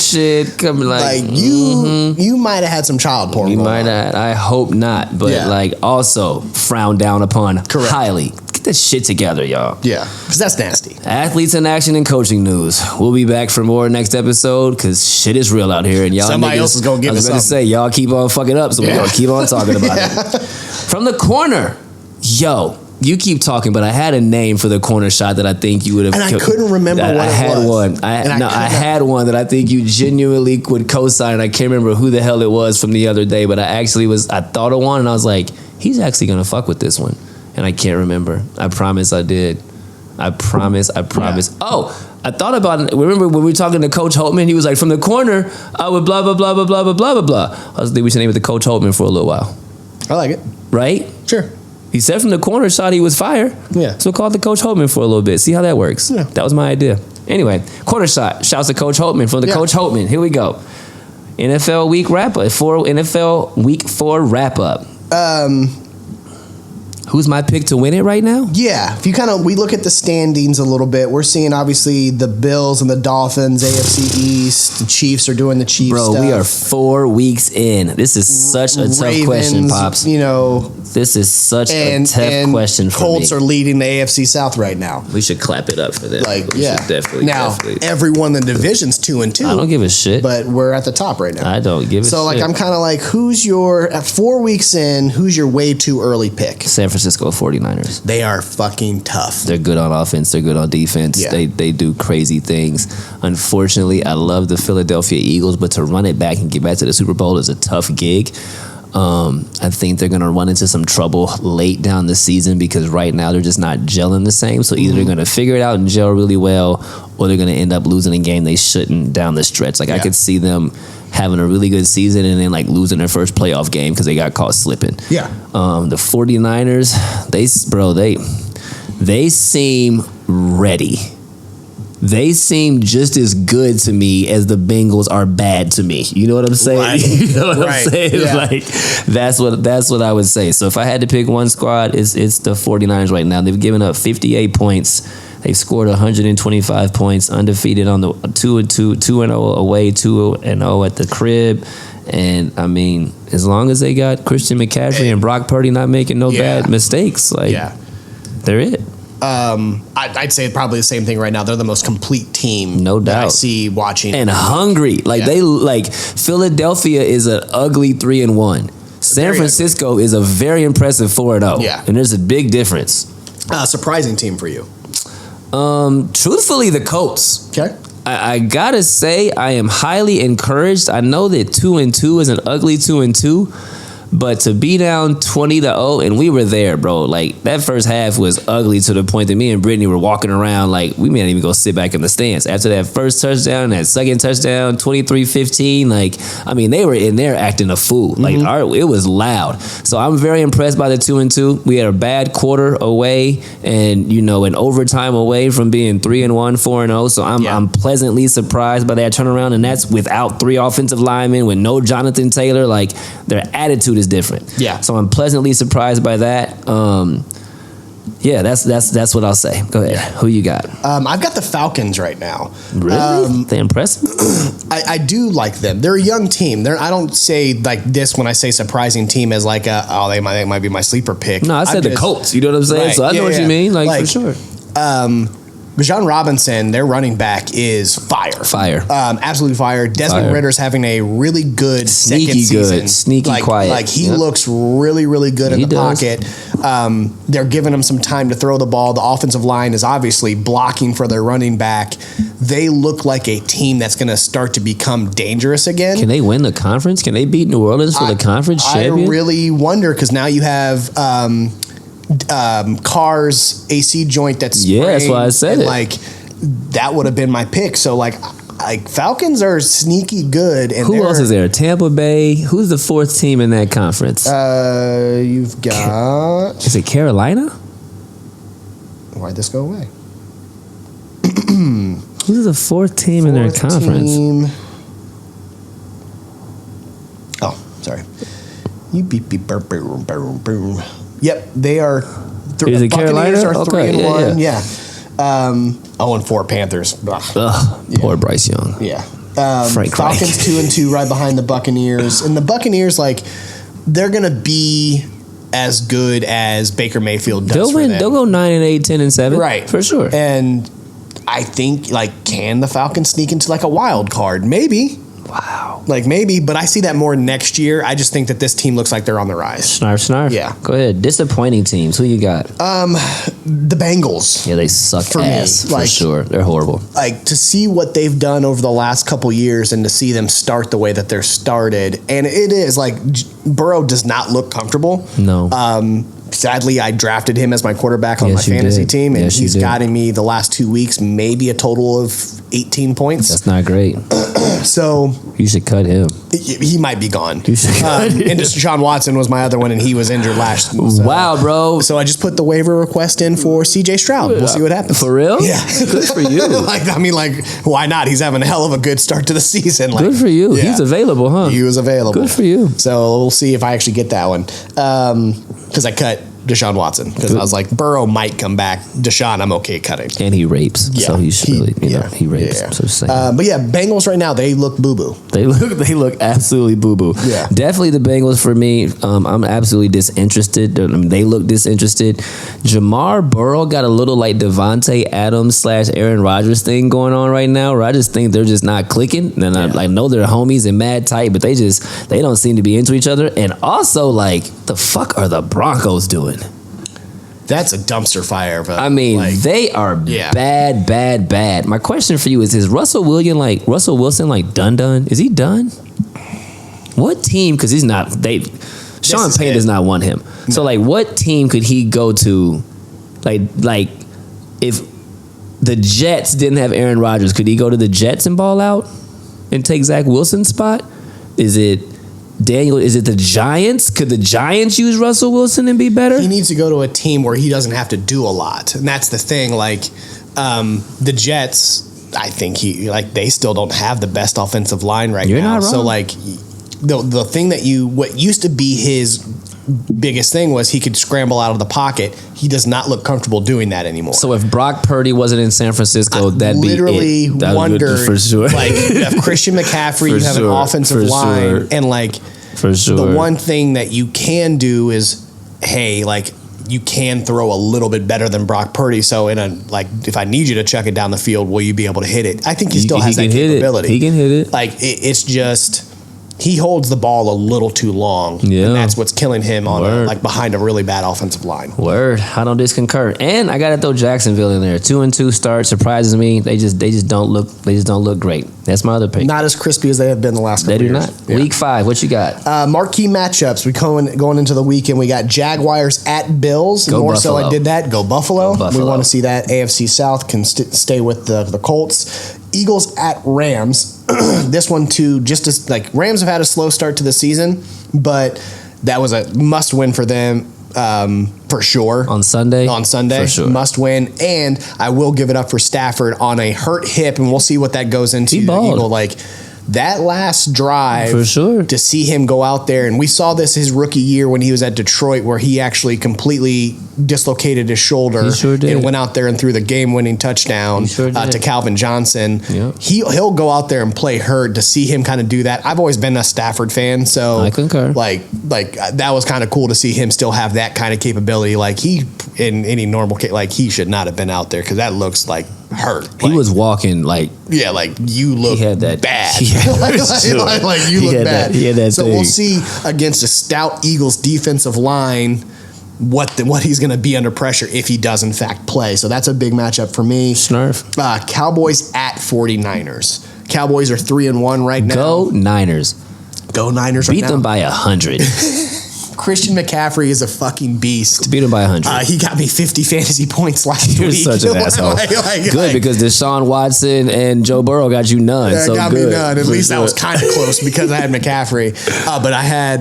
you might have had some child porn. You going might on. not. I hope not, but Yeah. like also frowned down upon Correct. highly. Get this shit together, y'all. Yeah, because that's nasty. Athletes in action and coaching news. We'll be back for more next episode because shit is real out here, and y'all. Somebody niggas, else is gonna give I was us gonna something. say y'all keep on fucking up, so we're gonna keep on talking about it. From the corner, yo. You keep talking, but I had a name for the corner shot that I think you would have. And I couldn't remember what I it had was. one. I And I had one that I think you genuinely would co-sign. I can't remember who the hell it was from the other day, but I thought of one, and I was like, he's actually gonna fuck with this one, and I can't remember. I promise I did. I promise. Yeah. Oh, I thought about it. Remember when we were talking to Coach Holtman? He was like, from the corner, I would blah blah blah blah blah blah blah blah blah. I was thinking we should name it the Coach Holtman for a little while, I like it. right? Sure. He said from the corner shot he was fire. Yeah. So call the Coach Holtman for a little bit. See how that works. Yeah. That was my idea. Anyway, corner shot. Shouts to Coach Holtman from the Yeah. Coach Holtman. Here we go. NFL week wrap up. NFL week 4 wrap up. Who's my pick to win it right now? Yeah, if you we look at the standings a little bit, we're seeing obviously the Bills and the Dolphins, AFC East, the Chiefs are doing the Chiefs Bro, stuff. we are 4 weeks in. This is such a tough question, Ravens, Pops. You know, This is such and, a tough and question for Colts me. are leading the AFC South right now. We should clap it up for them. Like, We yeah. should definitely. Now, everyone in the division's 2-2. I don't give a shit. But we're at the top right now. I don't give a shit. So, like, I'm kind of like, who's your, at 4 weeks in, who's your way too early pick? San Francisco 49ers. They are fucking tough. They're good on offense. They're good on defense. Yeah. They do crazy things. Unfortunately, I love the Philadelphia Eagles, but to run it back and get back to the Super Bowl is a tough gig. I think they're going to run into some trouble late down the season because right now they're just not gelling the same. So either they're going to figure it out and gel really well, or they're going to end up losing a game they shouldn't down the stretch. Like I could see them having a really good season and then like losing their first playoff game because they got caught slipping. Yeah. The 49ers, they seem ready. They seem just as good to me as the Bengals are bad to me. You know what I'm saying? Right. You know what Right. I'm saying? Yeah. Like that's what I would say. So if I had to pick one squad, it's the 49ers right now. They've given up 58 points. They've scored 125 points, undefeated on the 2-0 away, 2-0 at the crib. And I mean, as long as they got Christian McCaffrey and Brock Purdy not making no bad mistakes, like they're it. I'd say probably the same thing right now. They're the most complete team, No that I doubt. see watching And hungry. Like Philadelphia is an ugly 3-1. San Very Francisco is a very impressive 4-0. Yeah. And there's a big difference. surprising team for you. Truthfully, the Colts. Okay. I gotta say, I am highly encouraged. I know that 2-2 is an ugly 2-2, But to be down 20-0, and we were there, bro. Like, that first half was ugly to the point that me and Brittany were walking around like we may not even go sit back in the stands. After that first touchdown, that second touchdown, 23-15, like, I mean, they were in there acting a fool. Like, it was loud. So I'm very impressed by the 2-2. We had a bad quarter away and, you know, an overtime away from being 3-1, 4-0. So I'm pleasantly surprised by that turnaround, and that's without 3 offensive linemen, with no Jonathan Taylor. Like, their attitude is different. Yeah. So I'm pleasantly surprised by that. Yeah, that's what I'll say. Go ahead. Who you got? I've got the Falcons right now. Really? They impressive? I do like them. They're a young team. I don't say like this when I say surprising team as like they might be my sleeper pick. No, I said the Colts. You know what I'm saying? Right. So I know what you mean. Like for sure. Bijan Robinson, their running back, is fire. Absolutely fire. Desmond Ritter's having a really good second season. Sneaky quiet. Like he looks really, really good in the pocket. They're giving him some time to throw the ball. The offensive line is obviously blocking for their running back. They look like a team that's going to start to become dangerous again. Can they win the conference? Can they beat New Orleans for the conference champion? I really wonder, because now you have Carr's AC joint that's sprained, that's why I said it. Like, that would have been my pick. So like Falcons are sneaky good. And who else is there? Tampa Bay. Who's the 4th team in that conference? You've got. Is it Carolina? Why'd this go away? Who's the 4th team in their conference? Oh, sorry. You beep beep burp boom boom boom. Yep, they are. Is it Carolina? Are 3-1. Yeah. 0-4 Panthers. Poor Bryce Young. Yeah. Falcons 2-2 right behind the Buccaneers, and the Buccaneers, like, they're gonna be as good as Baker Mayfield does. They'll win. They'll go 9-8, 10-7. Right, for sure. And I think, like, can the Falcons sneak into like a wild card? Maybe. Wow. Like, maybe, but I see that more next year. I just think that this team looks like they're on the rise. Snarf. Yeah. Go ahead. Disappointing teams. Who you got? The Bengals. Yeah, they suck for ass. Me. Like, for sure. They're horrible. Like, to see what they've done over the last couple years and to see them start the way that they're started. And it is, like, Burrow does not look comfortable. No. Sadly, I drafted him as my quarterback on my fantasy team, and he's gotten me the last 2 weeks maybe a total of 18 points. That's not great. So you should cut him. He might be gone. You should cut him. And Deshaun Watson was my other one, and he was injured last. So, wow, bro. So I just put the waiver request in for CJ Stroud. We'll see what happens. For real? Yeah. Good for you. Why not? He's having a hell of a good start to the season. Good for you. Yeah. He's available, huh? He was available. Good for you. So we'll see if I actually get that one. Because I cut Deshaun Watson, because I was like, Burrow might come back. Deshaun, I'm okay cutting. And he rapes, so he should really, he rapes. Yeah. So saying. But yeah, Bengals right now, they look boo-boo. They look absolutely boo-boo. Yeah. Definitely the Bengals for me. I'm absolutely disinterested. I mean, they look disinterested. Jamar Burrow got a little like Devontae Adams / Aaron Rodgers thing going on right now, where I just think they're just not clicking. And I know they're homies and mad tight, but they don't seem to be into each other. And also, like, the fuck are the Broncos doing? That's a dumpster fire. But I mean, they are bad. My question for you is Russell Wilson done? Is he done? What team? Because he's not. Sean Payton does not want him. No. So, like, what team could he go to? Like, if the Jets didn't have Aaron Rodgers, could he go to the Jets and ball out and take Zach Wilson's spot? Is it the Giants? Could the Giants use Russell Wilson and be better? He needs to go to a team where he doesn't have to do a lot. And that's the thing. Like, the Jets, I think they still don't have the best offensive line right now. You're not wrong. So, like, the thing what used to be his biggest thing was he could scramble out of the pocket. He does not look comfortable doing that anymore. So if Brock Purdy wasn't in San Francisco, that'd be it. Literally wonder, for sure. Like, you have Christian McCaffrey, you have an offensive line, and like, for sure, the one thing that you can do is, hey, like, you can throw a little bit better than Brock Purdy. So if I need you to chuck it down the field, will you be able to hit it? I think he still has that capability. He can hit it. Like, it's just, he holds the ball a little too long. Yeah. And that's what's killing him on Word. like behind a really bad offensive line. Word, I don't disconcur. And I got to throw Jacksonville in there. 2-2 start surprises me. They just don't look great. That's my other pick. Not as crispy as they have been the last couple They do years. not. Yeah. Week 5, what you got? Marquee matchups. We going into the weekend. We got Jaguars at Bills. Go More so, Buffalo. I did that. Go Buffalo. Go Buffalo. We want to see that. AFC South can stay with the Colts. Eagles at Rams. This one too. Just as like Rams have had a slow start to the season, but that was a must win for them. For sure. On Sunday? On Sunday. For sure. Must win. And I will give it up for Stafford on a hurt hip, and we'll see what that goes into. He balled. Eagle, like that last drive For sure. to see him go out there, and we saw this his rookie year when he was at Detroit, where he actually completely dislocated his shoulder. He sure did. And went out there and threw the game-winning touchdown He sure did. to Calvin Johnson. Yep. He'll go out there and play hurt. To see him kind of do that, I've always been a Stafford fan, so I concur. Like that was kind of cool to see him still have that kind of capability. Like he in any normal case, like he should not have been out there because that looks like hurt. He was walking like Yeah, like you look he had that bad. Yeah, like you He look had bad. that- he had that so thing. we'll see against a stout Eagles defensive line what he's going to be under pressure if he does in fact play. So that's a big matchup for me. Snurf. Cowboys at 49ers. Cowboys are 3-1 right now. Go Niners. Go Niners Beat right now. them by 100. Christian McCaffrey is a fucking beast. Beat them by 100. He got me 50 fantasy points last You're week. such an asshole. Good, because Deshaun Watson and Joe Burrow got you none. Yeah, so got good. me none. At For least that sure. was kind of close because I had McCaffrey. But I had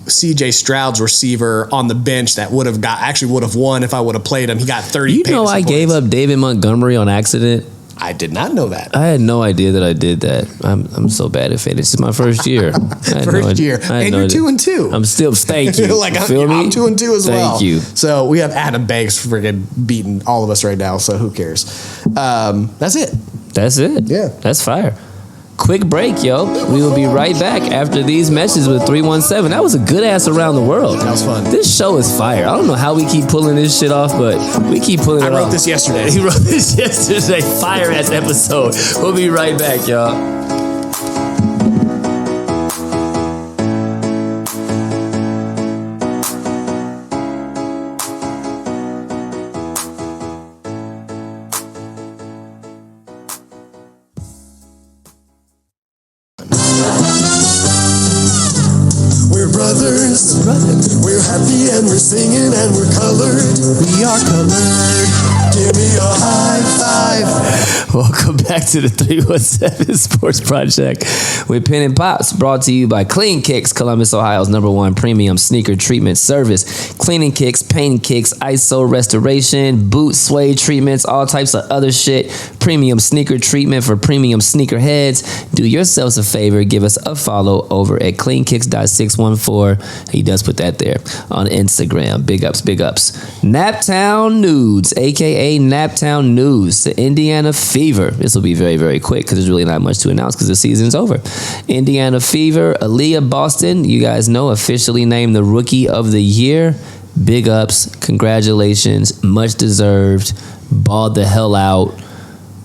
CJ Stroud's receiver on the bench that would have won if I would have played him. He got 30 You know, fantasy I gave points. up David Montgomery on accident. I did not know that. I had no idea that I did that. I'm so bad at fantasy. It's my first year. First year. And you're 2-2. I'm still. Thank you. Like Feel me? I'm 2-2 as well. Thank you. So we have Adam Banks friggin' beating all of us right now. So who cares? That's it. That's it. Yeah. That's fire. Quick break, yo. We will be right back after these messages with 317. That was a good ass around the world. That was fun. This show is fire. I don't know how we keep pulling this shit off, but we keep pulling it off. I wrote this yesterday. He wrote this yesterday. Fire ass episode. We'll be right back, y'all. We're brothers. We're happy and we're singing and we're colored. We are colored. Give me a high five. Welcome back to the 317 Sports Project with Penn Pops, brought to you by Clean Kicks, Columbus, Ohio's #1 premium sneaker treatment service. Cleaning Kicks, paint kicks, ISO restoration, boot suede treatments, all types of other shit. Premium sneaker treatment for premium sneakerheads. Do yourselves a favor, give us a follow over at cleankicks.614. He does put that there on Instagram. Big ups, big ups. Naptown Nudes, aka Naptown News, the Indiana Fever. This will be very, very quick because there's really not much to announce because the season's over. Indiana Fever, Aaliyah Boston, you guys know, officially named the Rookie of the Year. Big ups, congratulations, much deserved. Balled the hell out.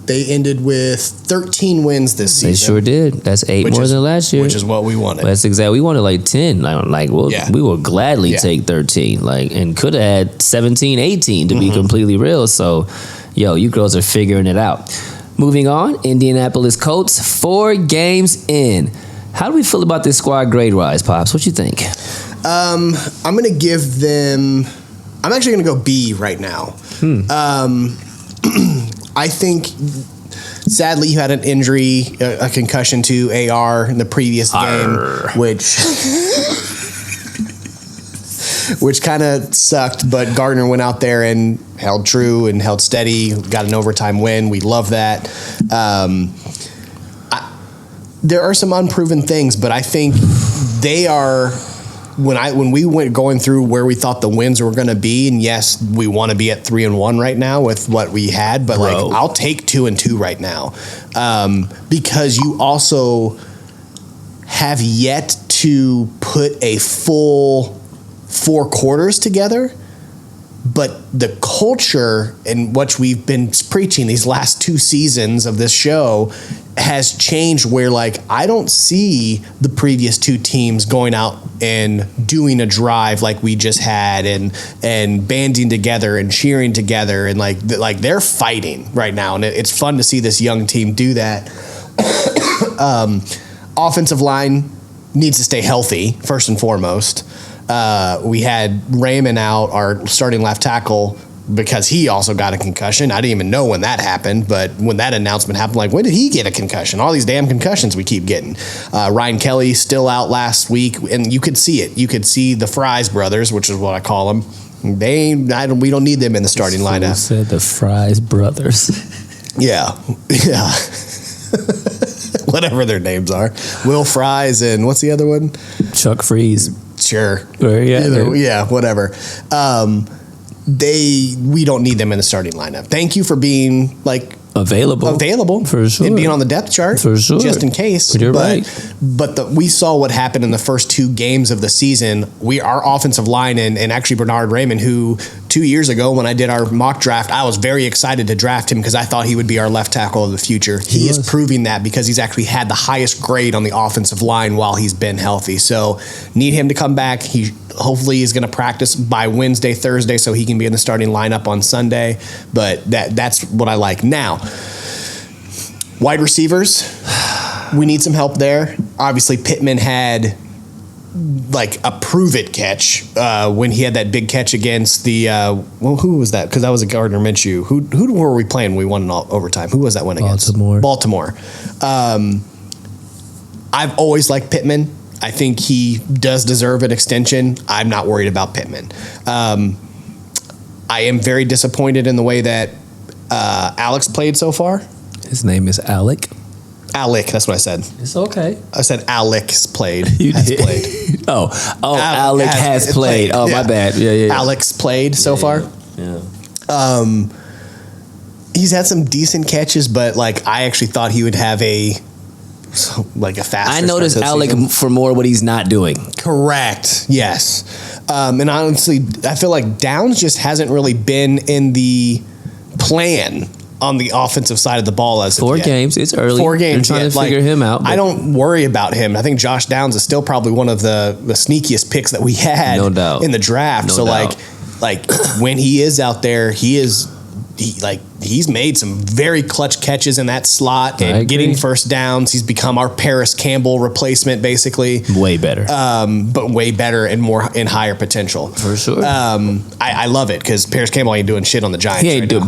They ended with 13 wins this season. They sure did. That's 8 more than last year. Which is what we wanted. That's exactly. We wanted like 10. We will gladly take 13. And could have had 17, 18 to be completely real. So, yo, you girls are figuring it out. Moving on, Indianapolis Colts, 4 games in. How do we feel about this squad grade-wise, Pops? What you think? I'm going to give them... I'm actually going to go B right now. I think, sadly, you had an injury, a concussion to AR in the previous game, which kind of sucked. But Gardner went out there and held true and held steady, got an overtime win. We love that. There are some unproven things, but I think they are... When we went going through where we thought the wins were going to be, and yes, we want to be at 3-1 right now with what we had, but I'll take 2-2 right now, because you also have yet to put a full 4 quarters together But the culture in which we've been preaching these last 2 seasons of this show has changed where, like, I don't see the previous 2 teams going out and doing a drive like we just had and banding together and cheering together and like they're fighting right now. And it's fun to see this young team do that. Offensive line needs to stay healthy, first and foremost. We had Raymond out, our starting left tackle, because he also got a concussion. I didn't even know when that happened, but when that announcement happened, like, when did he get a concussion? All these damn concussions we keep getting. Ryan Kelly still out last week, and you could see it. You could see the Fries brothers, which is what I call them. We don't need them in the starting lineup. Said the Fries brothers. Yeah. Whatever their names are. Will Fries and what's the other one? Chuck Freeze. Sure. Yeah, whatever. We don't need them in the starting lineup. Thank you for being like available for sure, and being on the depth chart for sure, just in case. But you're right. But we saw what happened in the first 2 games of the season. Our offensive line and actually Bernard Raymond, who 2 years ago when I did our mock draft, I was very excited to draft him because I thought he would be our left tackle of the future. He is proving that because he's actually had the highest grade on the offensive line while he's been healthy. So need him to come back. He hopefully is going to practice by Wednesday, Thursday, so he can be in the starting lineup on Sunday. But that's what I like. Now, wide receivers, we need some help there. Obviously, Pittman had like a prove-it catch when he had that big catch against the who was that? Because that was a Gardner Minshew. Who were we playing when we won in overtime? Who was that one against? Baltimore. I've always liked Pittman. I think he does deserve an extension. I'm not worried about Pittman. I am very disappointed in the way that Alex played so far. His name is Alec. Alec, that's what I said. It's okay. I said Alex played. You has did. played. Alec has played. Oh, yeah. my bad. Yeah. Alex played so far. Yeah. He's had some decent catches, but like I actually thought he would have a faster. I noticed Alec season. for more what he's not doing. Correct. Yes. And honestly, I feel like Downs just hasn't really been in the plan on the offensive side of the ball as 4 games. It's early. 4 games. They're trying to figure him out. I don't worry about him. I think Josh Downs is still probably one of the sneakiest picks that we had No doubt. in the draft. No doubt. like when he is out there, he's made some very clutch catches in that slot and getting first downs. He's become our Paris Campbell replacement, basically. Way better. But way better and more in higher potential. For sure. I love it because Paris Campbell ain't doing shit on the Giants. He ain't right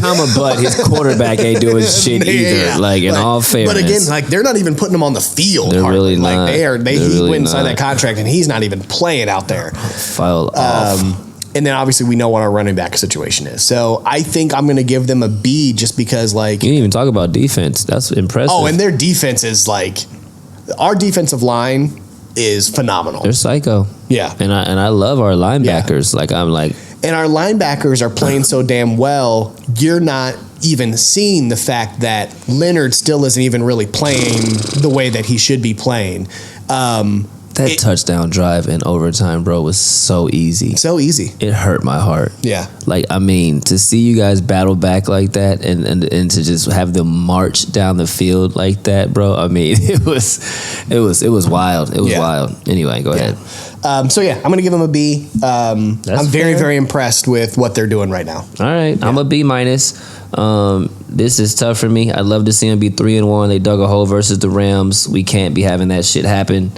now. but his quarterback ain't doing shit either. Yeah. Like, in all fairness. But again, like, they're not even putting him on the field. They're really like not. he really went and signed not. that contract and he's not even playing out there. File off. And then obviously we know what our running back situation is. So I think I'm going to give them a B just because, like, You didn't even talk about defense. That's impressive. oh, and their defense is like, our defensive line is phenomenal. They're psycho. Yeah. And I love our linebackers. Like, I'm like, And our linebackers are playing so damn well, you're not even seeing the fact that Leonard still isn't even really playing the way that he should be playing. that touchdown drive in overtime, bro, was so easy. So easy. It hurt my heart. Yeah. Like, I mean, to see you guys battle back like that and to just have them march down the field like that, bro. I mean, it was wild. It was wild. Anyway, go ahead. So yeah, I'm gonna give them a B. I'm very, fair. very impressed with what they're doing right now. All right, I'm a B minus. This is tough for me. I'd love to see them be 3-1. They dug a hole versus the Rams. We can't be having that shit happen.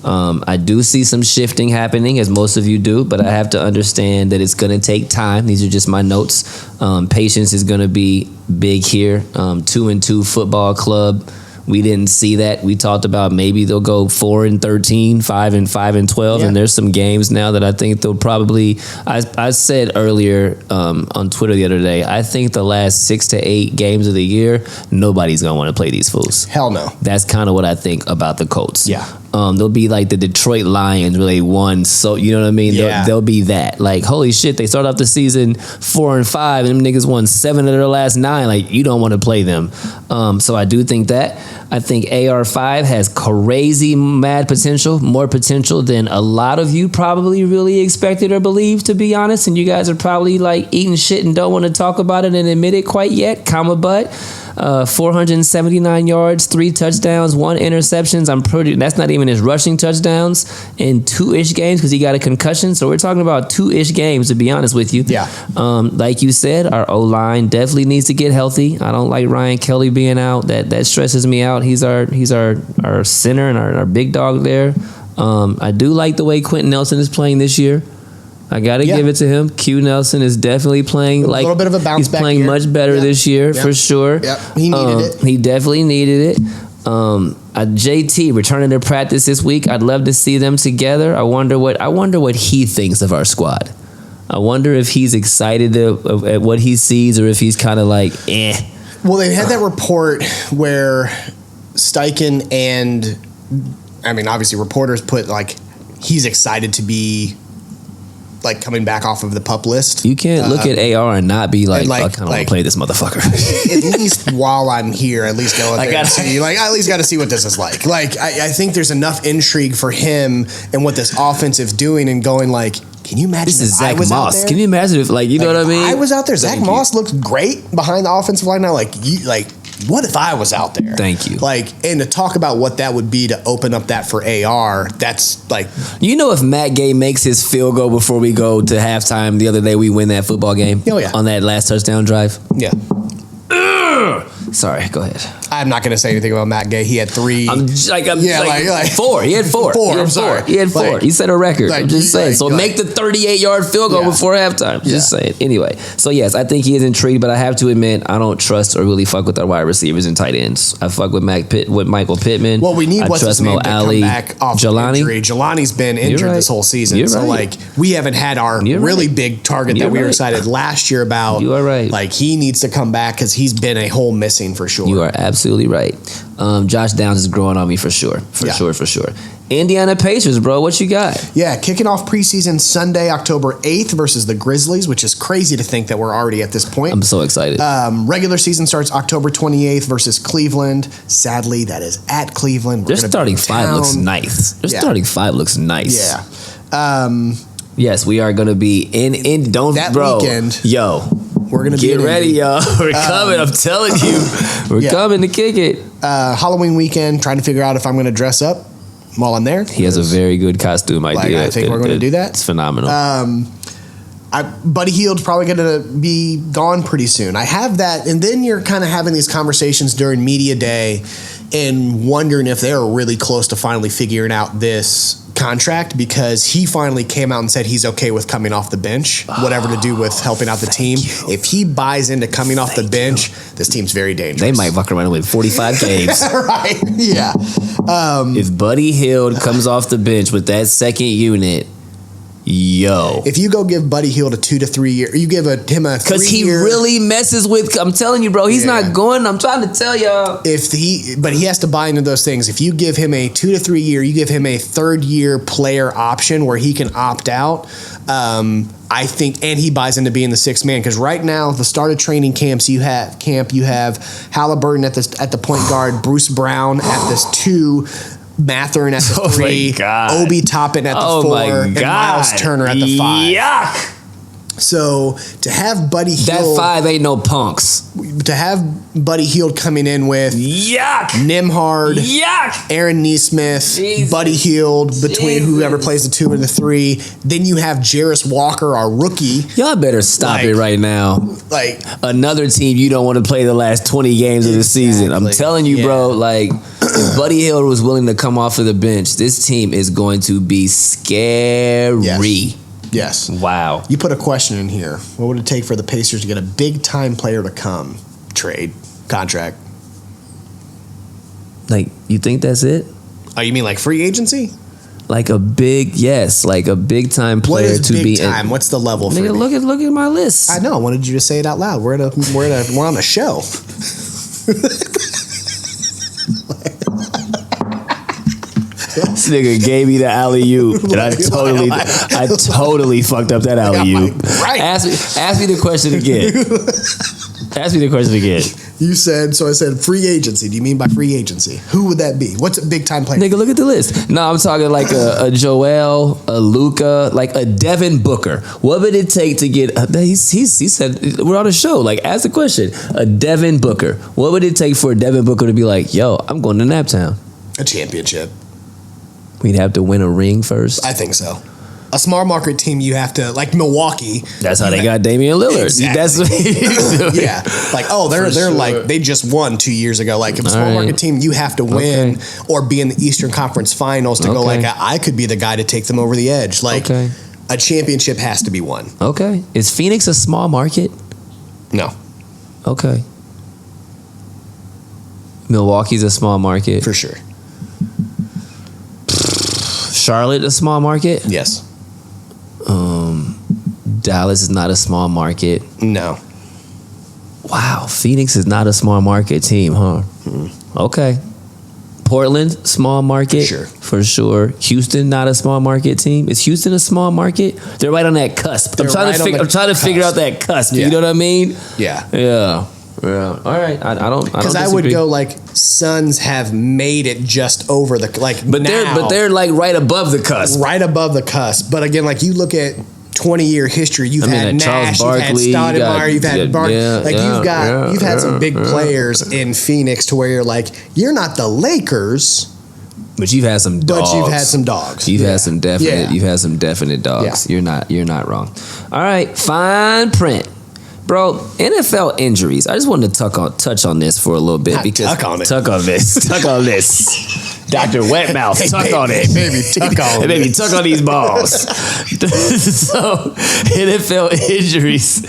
I do see some shifting happening, as most of you do, but I have to understand that it's going to take time. These are just my notes. Patience is going to be big here. 2-2 football club. We didn't see that. We talked about maybe they'll go 4-13, 5-5-12, and there's some games now that I think they'll probably. I said earlier on Twitter the other day, I think the last 6 to 8 games of the year, nobody's gonna want to play these fools. Hell no. That's kind of what I think about the Colts. Yeah. They'll be like the Detroit Lions where they won. So you know what I mean? Yeah. They'll be that. Like, holy shit, they started off the season 4-5, and them niggas won 7 of their last 9. Like, you don't want to play them. So I do think that. I think AR5 has crazy mad potential, more potential than a lot of you probably really expected or believed, to be honest. And you guys are probably like eating shit and don't want to talk about it and admit it quite yet, but 479 yards, 3 touchdowns, 1 interceptions. That's not even his rushing touchdowns in 2-ish games because he got a concussion. So we're talking about 2-ish games, to be honest with you. Yeah. Like you said, our O-line definitely needs to get healthy. I don't like Ryan Kelly being out. That stresses me out. He's our center and our big dog there. I do like the way Quentin Nelson is playing this year. I got to give it to him. Q Nelson is definitely playing like a little bit of a bounce back. He's playing much better this year for sure. Yep, he needed it. He definitely needed it. JT returning to practice this week. I'd love to see them together. I wonder what he thinks of our squad. I wonder if he's excited at what he sees or if he's kind of like, eh. Well, they had that report where Steichen and, I mean, obviously reporters put like he's excited to be like coming back off of the PUP list. You can't look at AR and not be like, I kind of want to play this motherfucker. At least while I'm here, at least go there and see. Like, I at least got to see what this is like. Like, I think there's enough intrigue for him and what this offense is doing and going like, can you imagine this is if Zach I was Moss. out there? Can you imagine if, like, you know what I mean? I was out there. Zach Thank Moss you. looked great behind the offensive line now. Like, what if I was out there? Thank you. Like, and to talk about what that would be to open up that for AR, that's like... You know, if Matt Gay makes his field goal before we go to halftime the other day, we win that football game. Oh, yeah. On that last touchdown drive. Yeah. Sorry, go ahead. I'm not going to say anything about Matt Gay. He had 3... I'm 4. He had 4. I'm sorry. He had 4. Like, he set a record. I'm just saying. So make the 38-yard field goal before halftime. Just saying. Anyway, so yes, I think he is intrigued, but I have to admit, I don't trust or really fuck with our wide receivers and tight ends. I fuck with Michael Pittman. Well, we need what's his name to Ali, come back off injury. Jelani's been injured this whole season. You're so, right. like, we haven't had our really big target that we were excited last year about. You are right. Like, he needs to come back because he's been a hole missing for sure. You are absolutely right. Josh Downs is growing on me for sure. For sure. Indiana Pacers, bro. What you got? Yeah, kicking off preseason Sunday, October 8th versus the Grizzlies, which is crazy to think that we're already at this point. I'm so excited. Regular season starts October 28th versus Cleveland. Sadly, that is at Cleveland. Their starting 5 looks nice. Starting 5 looks nice. Yeah. Yes, we are going to be in that weekend. Yo. We're going to get ready, y'all. We're coming. I'm telling you. We're coming to kick it. Halloween weekend, trying to figure out if I'm going to dress up while I'm there. He has a very good costume idea. I think we're going to do that. It's phenomenal. Buddy Hield's probably going to be gone pretty soon. I have that. And then you're kind of having these conversations during media day and wondering if they're really close to finally figuring out this contract, because he finally came out and said he's okay with coming off the bench, whatever to do with helping out the team. If he buys into coming off the bench, this team's very dangerous. They might fuck around and win 45 games. Right. Yeah. If Buddy Hield comes off the bench with that second unit, yo. If you go give Buddy Hield a 2 to 3 year, you give him a 3 year. Because he really messes with, I'm telling you, bro, he's not going. I'm trying to tell y'all. But he has to buy into those things. If you give him a 2 to 3 year, you give him a 3rd year player option where he can opt out. I think, and he buys into being the 6th man, because right now the start of training camp you have Halliburton at the point guard, Bruce Brown at this 2. Matherin at the 3, Obi Toppin at the 4, and Miles Turner at the 5. Yuck! So to have Buddy Hield, that 5 ain't no punks. To have Buddy Hield coming in with Nimhard, Aaron Nesmith, Buddy Hield between whoever plays the 2 and the 3. Then you have Jarris Walker, our rookie. Y'all better stop it right now. Like another team you don't want to play the last 20 games of the season. I'm telling you, bro. Like if Buddy Hield was willing to come off of the bench, this team is going to be scary. Yes. Wow. You put a question in here. What would it take for the Pacers to get a big-time player to come? Trade. Contract. Like, you think that's it? Oh, you mean like free agency? Like a big time player what is to big be time? in. What's the level for Nigga, me? look at my list. I know. I wanted you to say it out loud. We're on a show. This nigga gave me the alley-oop, and I totally fucked up that alley-oop. Right. Ask me the question again. Ask me the question again. You said, so I said free agency. Do you mean by free agency? Who would that be? What's a big time player? Nigga, look at the list. No, I'm talking like a Joel, a Luka, like a Devin Booker. What would it take to get? He said we're on a show. Like, ask the question. A Devin Booker. What would it take for a Devin Booker to be like, yo, I'm going to Naptown? A championship. We'd have to win a ring first. I think so. A small market team, you have to, like Milwaukee. That's how they got Damian Lillard. Exactly. That's what yeah. Like, they're sure. like, they just won 2 years ago. Like, if a small All right. market team, you have to win or be in the Eastern Conference Finals to go like, I could be the guy to take them over the edge. Like, a championship has to be won. Okay. Is Phoenix a small market? No. Okay. Milwaukee's a small market. For sure. Charlotte a small market? Yes. Dallas is not a small market. No. Wow, Phoenix is not a small market team, huh? Okay. Portland, small market. Sure. For sure. Houston, not a small market team. Is Houston a small market? They're right on that cusp. I'm trying to figure out that cusp. Yeah. You know what I mean? Yeah. Yeah. Yeah. All right. I don't Because I would go like Suns have made it just over the But they're like right above the cusp. right above the cusp. But again, like you look at 20-year history, you've had Nash, Charles Barkley, you've had Stoudemire, you've had Barkley. You've had some big players in Phoenix to where you're like, you're not the Lakers, but you've had some dogs. but you've had some dogs. You've had some definite. Yeah. You've had some definite dogs. Yeah. You're not wrong. All right, fine print, bro. NFL injuries. I just wanted to touch on this for a little bit Tuck on it. Tuck on this. Dr. Wetmouth, tuck on it. Baby, tuck on Hey, baby, it. tuck on these balls. So, NFL injuries.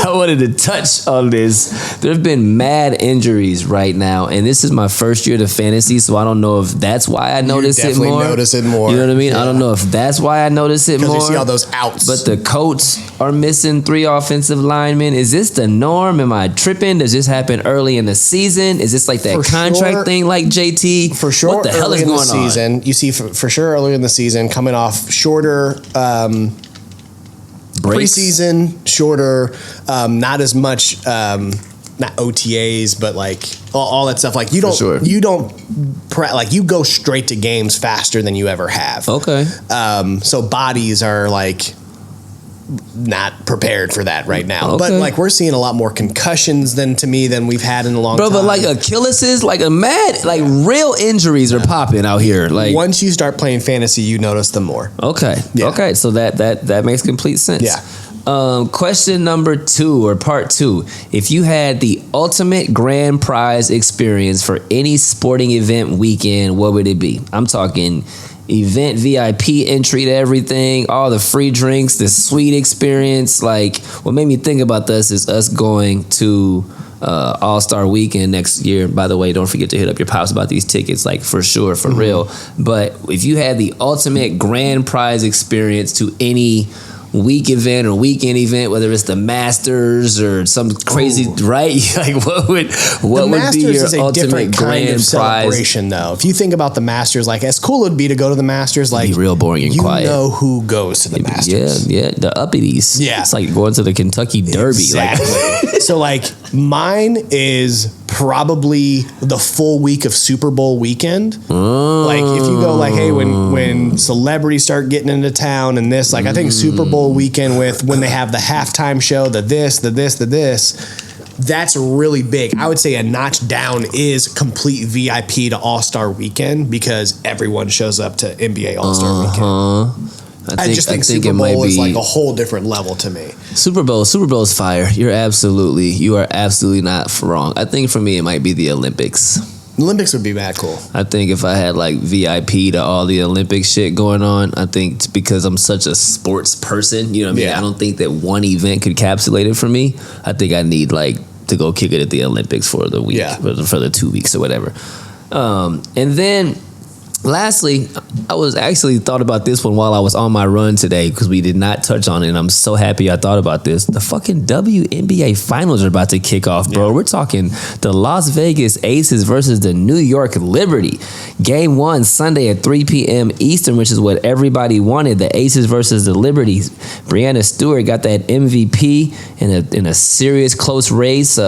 I wanted to touch on this. There have been mad injuries right now, and this is my first year to fantasy, so I don't know if that's why I notice it definitely more. notice it more. You know what I mean? Yeah. I don't know if that's why I notice it more. Because you see all those outs. But the Colts are missing 3 offensive linemen. Is this the norm? Am I tripping? Does this happen early in the season? Is this like that For contract sure. thing like JT? For sure, What the hell is early in going the season, on? you see for sure early in the season, coming off shorter Breaks? preseason, shorter, not as much, not OTAs, but like all that stuff. Like you don't, sure. like you go straight to games faster than you ever have. Okay. So bodies are like not prepared for that right now. Okay. But like we're seeing a lot more concussions than we've had in a long time. Bro, but like Achilles's, like real injuries are popping out here. Like once you start playing fantasy, you notice them more. Okay. Yeah. Okay. So that makes complete sense. Yeah. Question number 2 or part 2. If you had the ultimate grand prize experience for any sporting event weekend, what would it be? I'm talking event VIP entry to everything, all the free drinks, the sweet experience. Like, what made me think about this is us going to All-Star Weekend next year. By the way, don't forget to hit up your pops about these tickets, like for sure, for real. But if you had the ultimate grand prize experience to any week event or weekend event, whether it's the Masters or some crazy, right? Like what would be your is a ultimate different kind grand of prize? celebration, though. If you think about the Masters, like as cool it would be to go to the Masters, like Be real boring and you quiet. know who goes to the Masters. Yeah, the uppities. Yeah. It's like going to the Kentucky Derby. Exactly. So like mine is probably the full week of Super Bowl weekend. Like if you go like, hey, when celebrities start getting into town and this, like I think Super Bowl weekend with when they have the halftime show, the this, that's really big. I would say a notch down is complete VIP to All-Star weekend because everyone shows up to NBA All-Star weekend. I just think Super Bowl is like a whole different level to me. Super Bowl's fire. You are absolutely not wrong. I think for me it might be the Olympics. Olympics would be mad cool. I think if I had like VIP to all the Olympic shit going on, I think because I'm such a sports person, you know what I mean? Yeah. I don't think that one event could encapsulate it for me. I think I need like to go kick it at the Olympics for the week, for the 2 weeks or whatever. And then Lastly, I was actually thought about this one while I was on my run today because we did not touch on it, and I'm so happy I thought about this. The fucking WNBA finals are about to kick off, bro. Yeah. We're talking the Las Vegas Aces versus the New York Liberty. Game 1 Sunday at 3 p.m. Eastern, which is what everybody wanted. The Aces versus the Liberty. Breanna Stewart got that MVP in a serious close race.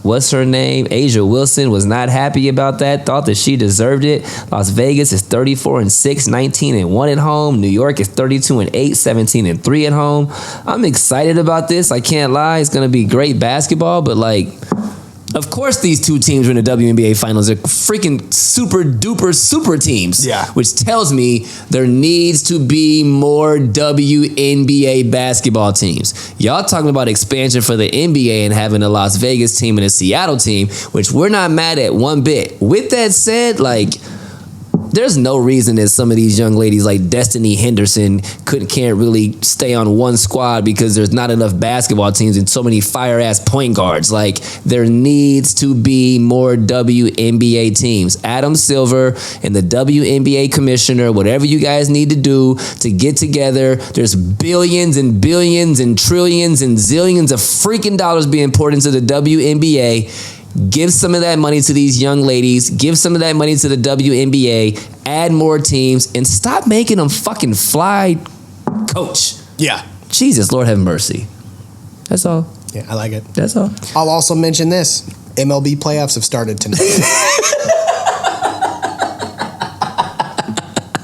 What's her name? Asia Wilson was not happy about that. Thought that she deserved it. Las Vegas is 34-6, 19-1 at home. New York is 32-8, 17-3 at home. I'm excited about this. I can't lie. It's gonna be great basketball, but like, of course these two teams are in the WNBA finals. They're freaking super duper super teams. Yeah. Which tells me there needs to be more WNBA basketball teams. Y'all talking about expansion for the NBA and having a Las Vegas team and a Seattle team, which we're not mad at one bit. With that said, like, there's no reason that some of these young ladies like Destiny Henderson can't really stay on one squad because there's not enough basketball teams and so many fire-ass point guards. Like, there needs to be more WNBA teams. Adam Silver and the WNBA commissioner, whatever you guys need to do to get together. There's billions and billions and trillions and zillions of freaking dollars being poured into the WNBA. Give some of that money to these young ladies. Give some of that money to the WNBA. Add more teams and stop making them fucking fly coach. Yeah. Jesus, Lord have mercy. That's all. Yeah, I like it. That's all. I'll also mention this. MLB playoffs have started tonight.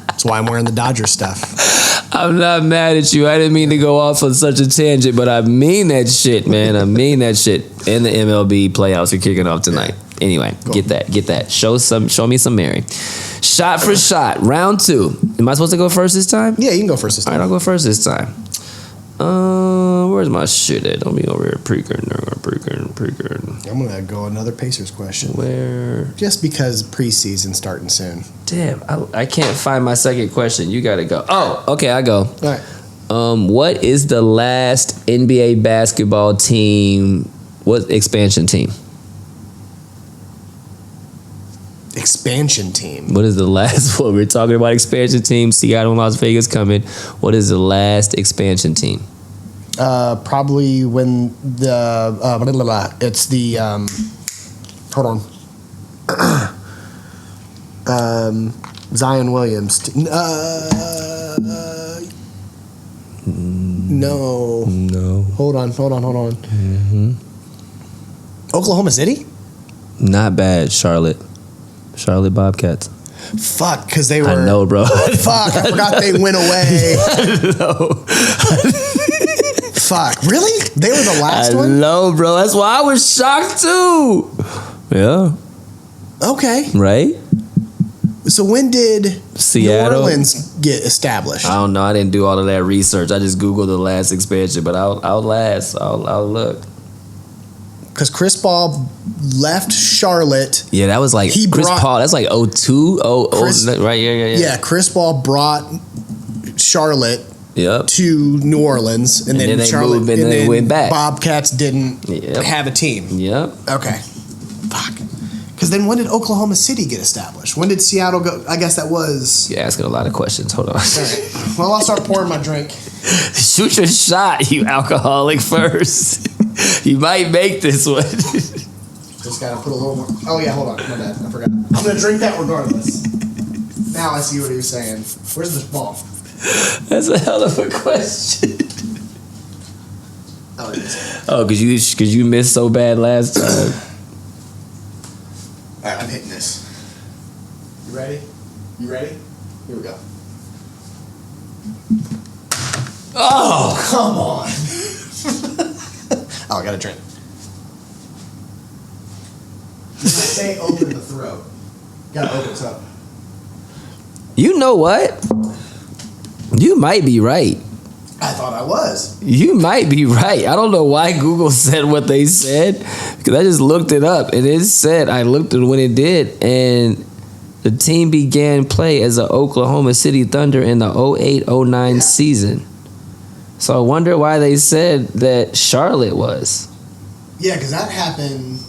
That's why I'm wearing the Dodger stuff. I'm not mad at you. I didn't mean to go off on such a tangent, but I mean that shit, man. I mean that shit. And the MLB playoffs are kicking off tonight. Anyway, cool. Get that. Show me some Mary. Shot for shot, round 2. Am I supposed to go first this time? Yeah, you can go first this time. All right, I'll go first this time. Where's my shit at? Don't be over here pre-curtain. I'm gonna go another Pacers question. Where? Just because preseason's starting soon. Damn, I can't find my second question. You gotta go. Oh, okay, I go. All right. What is the last NBA basketball team? What expansion team? Expansion team. What is the last one? We're talking about expansion team. Seattle and Las Vegas coming. What is the last expansion team? Probably when the it's the hold on. Zion Williams. No. Hold on. Mm-hmm. Oklahoma City? Not bad. Charlotte Bobcats. Fuck, because they were. I know, bro. Fuck, I forgot they went away. No. Fuck, really? They were the last one? I know, bro. That's why I was shocked too. Yeah. Okay. Right? So when did Seattle? New Orleans get established? I don't know. I didn't do all of that research. I just Googled the last expansion, but I'll look. Because Chris Paul left Charlotte. Yeah, that was like Chris Paul. That's like 02, right? Yeah. Yeah, Chris Paul brought Charlotte to New Orleans, and then they Charlotte moved, and then they went back. Bobcats didn't have a team. Yep. Okay. Fuck. Because then when did Oklahoma City get established? When did Seattle go? I guess that was... You're asking a lot of questions. Hold on. Right. Well, I'll start pouring my drink. Shoot your shot, you alcoholic, first. You might make this one. Just gotta put a little more... Oh, yeah, hold on. My bad. I forgot. I'm gonna drink that regardless. Now I see what he was saying. Where's this ball? That's a hell of a question. Oh, it is. Oh, because you missed so bad last time. All right, I'm hitting this. You ready? Here we go. Oh, come on. Oh, I got a drink. When I say open the throat, gotta open it up. You know what? You might be right. I thought I was. You might be right. I don't know why Google said what they said, because I just looked it up and it said, I looked at when it did, and the team began play as the Oklahoma City Thunder in the 08-09 season. So I wonder why they said that Charlotte was. Yeah, because that happened.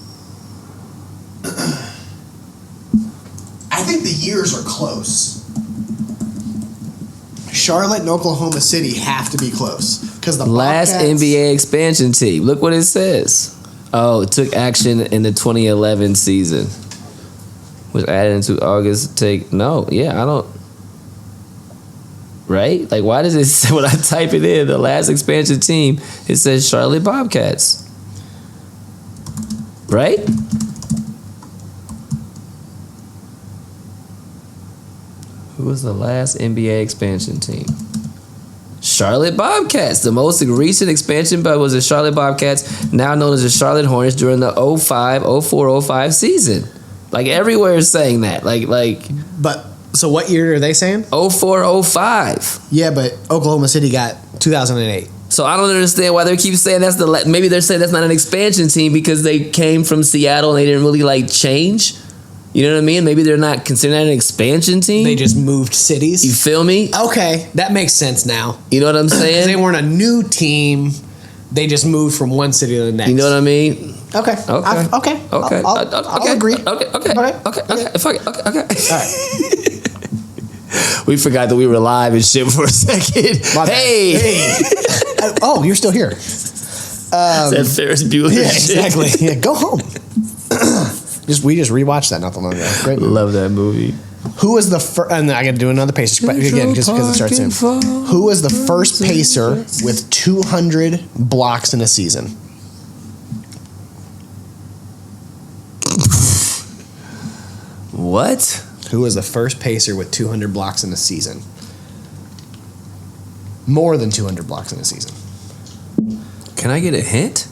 I think the years are close. Charlotte and Oklahoma City have to be close because the Last Bobcats- NBA expansion team. Look what it says. Oh, it took action in the 2011 season. Was added into August. I don't. Right? Like, why does it say, when I type it in, the last expansion team, it says Charlotte Bobcats? Right? Who was the last NBA expansion team? Charlotte Bobcats. The most recent expansion was the Charlotte Bobcats, now known as the Charlotte Hornets, during the 04-05 season. Like, everywhere is saying that. But so what year are they saying? 04-05. Yeah, but Oklahoma City got 2008. So I don't understand why they keep saying that's maybe they're saying that's not an expansion team because they came from Seattle and they didn't really change. You know what I mean? Maybe they're not considering that an expansion team. They just moved cities. You feel me? Okay, that makes sense now. You know what I'm saying? They weren't a new team. They just moved from one city to the next. You know what I mean? Okay. Okay. I'll agree. Okay. Fuck it. Okay. All right. We forgot that we were live and shit for a second. Hey. Oh, you're still here. That Ferris Bueller Yeah, shit. exactly. Yeah, go home. We just rewatched that not that long ago. Great movie. Love that movie. Who was the first? And I got to do another Pacers again just because it starts soon. Who was the first Pacer with 200 blocks in a season? What? Who was the first Pacer with 200 blocks in a season? More than 200 blocks in a season. Can I get a hint?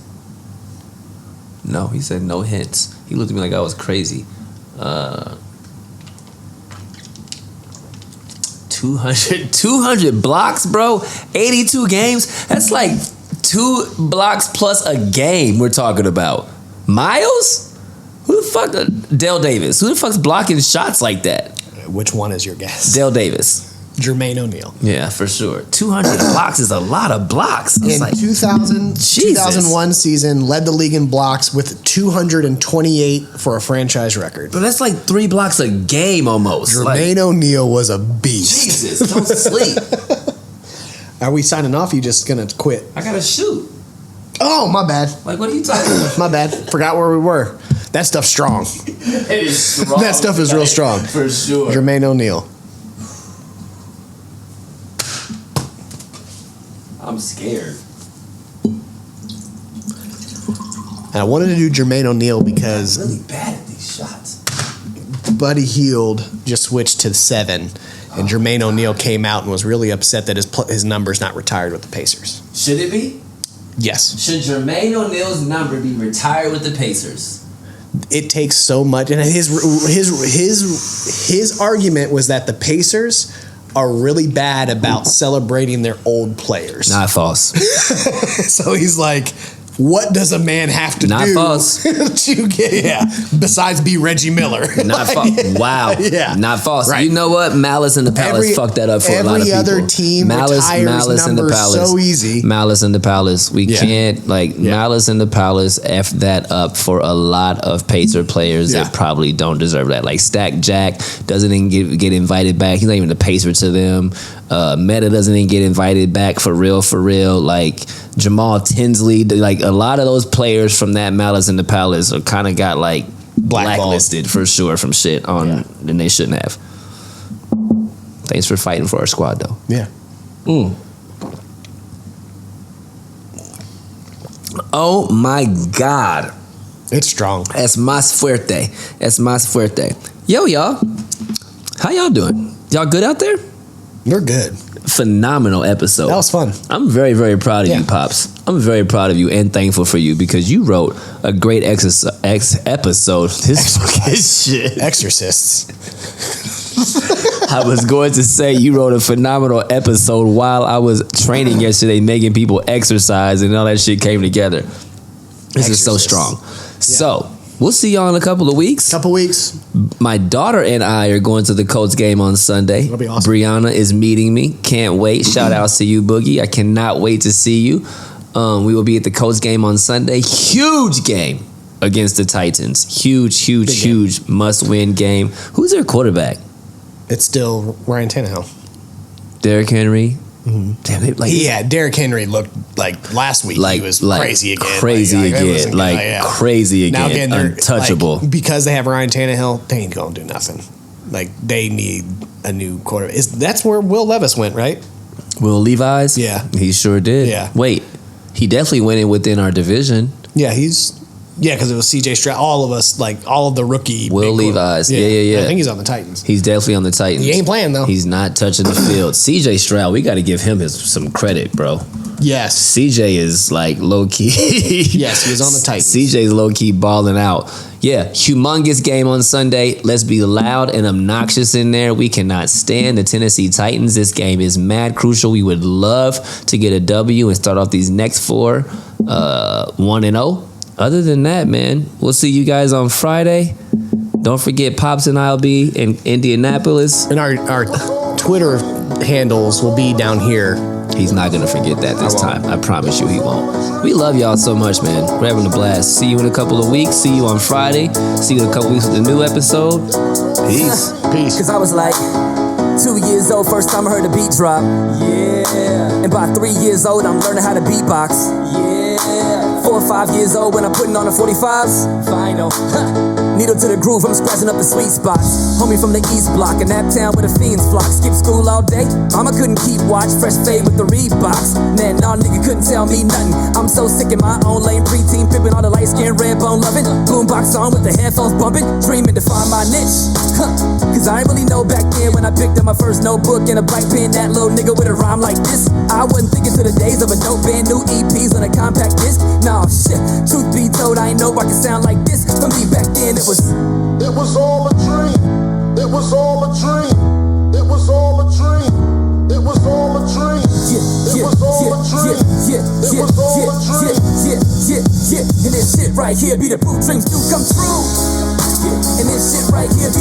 No, he said no hints. He looked at me like I was crazy. 200 blocks, bro. 82 games. That's like 2 blocks plus a game we're talking about. Miles? Who the fuck? Dale Davis. Who the fuck's blocking shots like that? Which one is your guess? Dale Davis. Jermaine O'Neal. Yeah, for sure. 200 blocks is a lot of blocks. In 2000, Jesus. 2001 season, led the league in blocks with 228 for a franchise record. But that's like 3 blocks a game almost. Jermaine O'Neal was a beast. Jesus, don't sleep. Are we signing off? Or you just gonna quit? I gotta shoot. Oh, my bad. Like, what are you talking about? My bad. Forgot where we were. That stuff's strong. It is strong. That stuff is real strong. For sure. Jermaine O'Neal. I'm scared. And I wanted to do Jermaine O'Neal because I'm really bad at these shots. Buddy Hield just switched to 7, and Jermaine O'Neal came out and was really upset that his number's not retired with the Pacers. Should it be? Yes. Should Jermaine O'Neal's number be retired with the Pacers? It takes so much, and his argument was that the Pacers are really bad about celebrating their old players. Not false. So he's like, what does a man have to Not do false. to get, besides be Reggie Miller? Not false. Wow. Yeah. Not false. Right. You know what? Malice in the Palace fucked that up for a lot of people. Every other team retires numbers so easy. Malice in the Palace. We Yeah. can't, Malice in the Palace F that up for a lot of Pacer players that probably don't deserve that. Like Stack Jack doesn't even get invited back. He's not even a Pacer to them. Meta doesn't even get invited back for real. Like Jamal Tinsley, like a lot of those players from that Malice in the Palace are kind of got like blacklisted for sure from shit on and they shouldn't have. Thanks for fighting for our squad though. Yeah. Oh my God. It's strong. Es más fuerte. Es más fuerte. Yo, y'all. How y'all doing? Y'all good out there? We're good. Phenomenal episode. That was fun. I'm very, very proud of you, Pops. I'm very proud of you and thankful for you because you wrote a great episode. This fucking shit. Exorcists. I was going to say you wrote a phenomenal episode while I was training yesterday, making people exercise, and all that shit came together. This is so strong. So, we'll see y'all in a couple of weeks. Couple weeks. My daughter and I are going to the Colts game on Sunday. That'll be awesome. Brianna is meeting me. Can't wait. Shout outs to you, Boogie. I cannot wait to see you. We will be at the Colts game on Sunday. Huge game against the Titans. Huge must-win game. Who's their quarterback? It's still Ryan Tannehill. Derrick Henry. Damn it! Like Yeah, Derrick Henry looked like last week. He was crazy again. Crazy it was again. Crazy again. Now again, they're untouchable. like, because they have Ryan Tannehill. They ain't gonna do nothing. Like they need a new quarterback. That's where Will Levis went, right? Will Levis? Yeah. He sure did. Yeah. Wait, he definitely went in within our division. Yeah, because it was CJ Stroud. All of us, like all of the rookie. Will Levis. Yeah. I think he's on the Titans. He's definitely on the Titans. He ain't playing though. He's not touching the field. CJ Stroud, we got to give him some credit, bro. Yes. CJ is like low key. Yes, he was on the Titans. CJ's low key balling out. Yeah, humongous game on Sunday. Let's be loud and obnoxious in there. We cannot stand the Tennessee Titans. This game is mad crucial. We would love to get a W and start off these next 4 1-0. Other than that, man, we'll see you guys on Friday. Don't forget, Pops and I'll be in Indianapolis. And our Twitter handles will be down here. He's not going to forget that this time. I promise you he won't. We love y'all so much, man. We're having a blast. See you in a couple of weeks. See you on Friday. See you in a couple weeks with a new episode. Peace. Peace. Cause I was like 2 years old, first time I heard a beat drop. Yeah. And by 3 years old, I'm learning how to beatbox. Yeah. 4 or 5 years old when I'm putting on the 45s. Final. Needle to the groove, I'm scratching up the sweet spots. Homie from the East Block, in Naptown where the fiends flock. Skip school all day, mama couldn't keep watch. Fresh fade with the Reeboks. Man, nah, nigga couldn't tell me nothing. I'm so sick in my own lane, preteen pimping, all the light skin, red bone loving. Boombox on with the headphones bumping, dreaming to find my niche. Cause I ain't really know back then when I picked up my first notebook and a black pen. That little nigga with a rhyme like this. I wasn't thinking to the days of a dope band, new EPs on a compact disc. Nah, shit, truth be told, I ain't know I could sound like this. For me back then, it was all a dream. It was all a dream. It was all a dream. It was all a dream. It was all a dream. It was all a dream. And this shit right here be the proof dreams do come true. And this shit right here be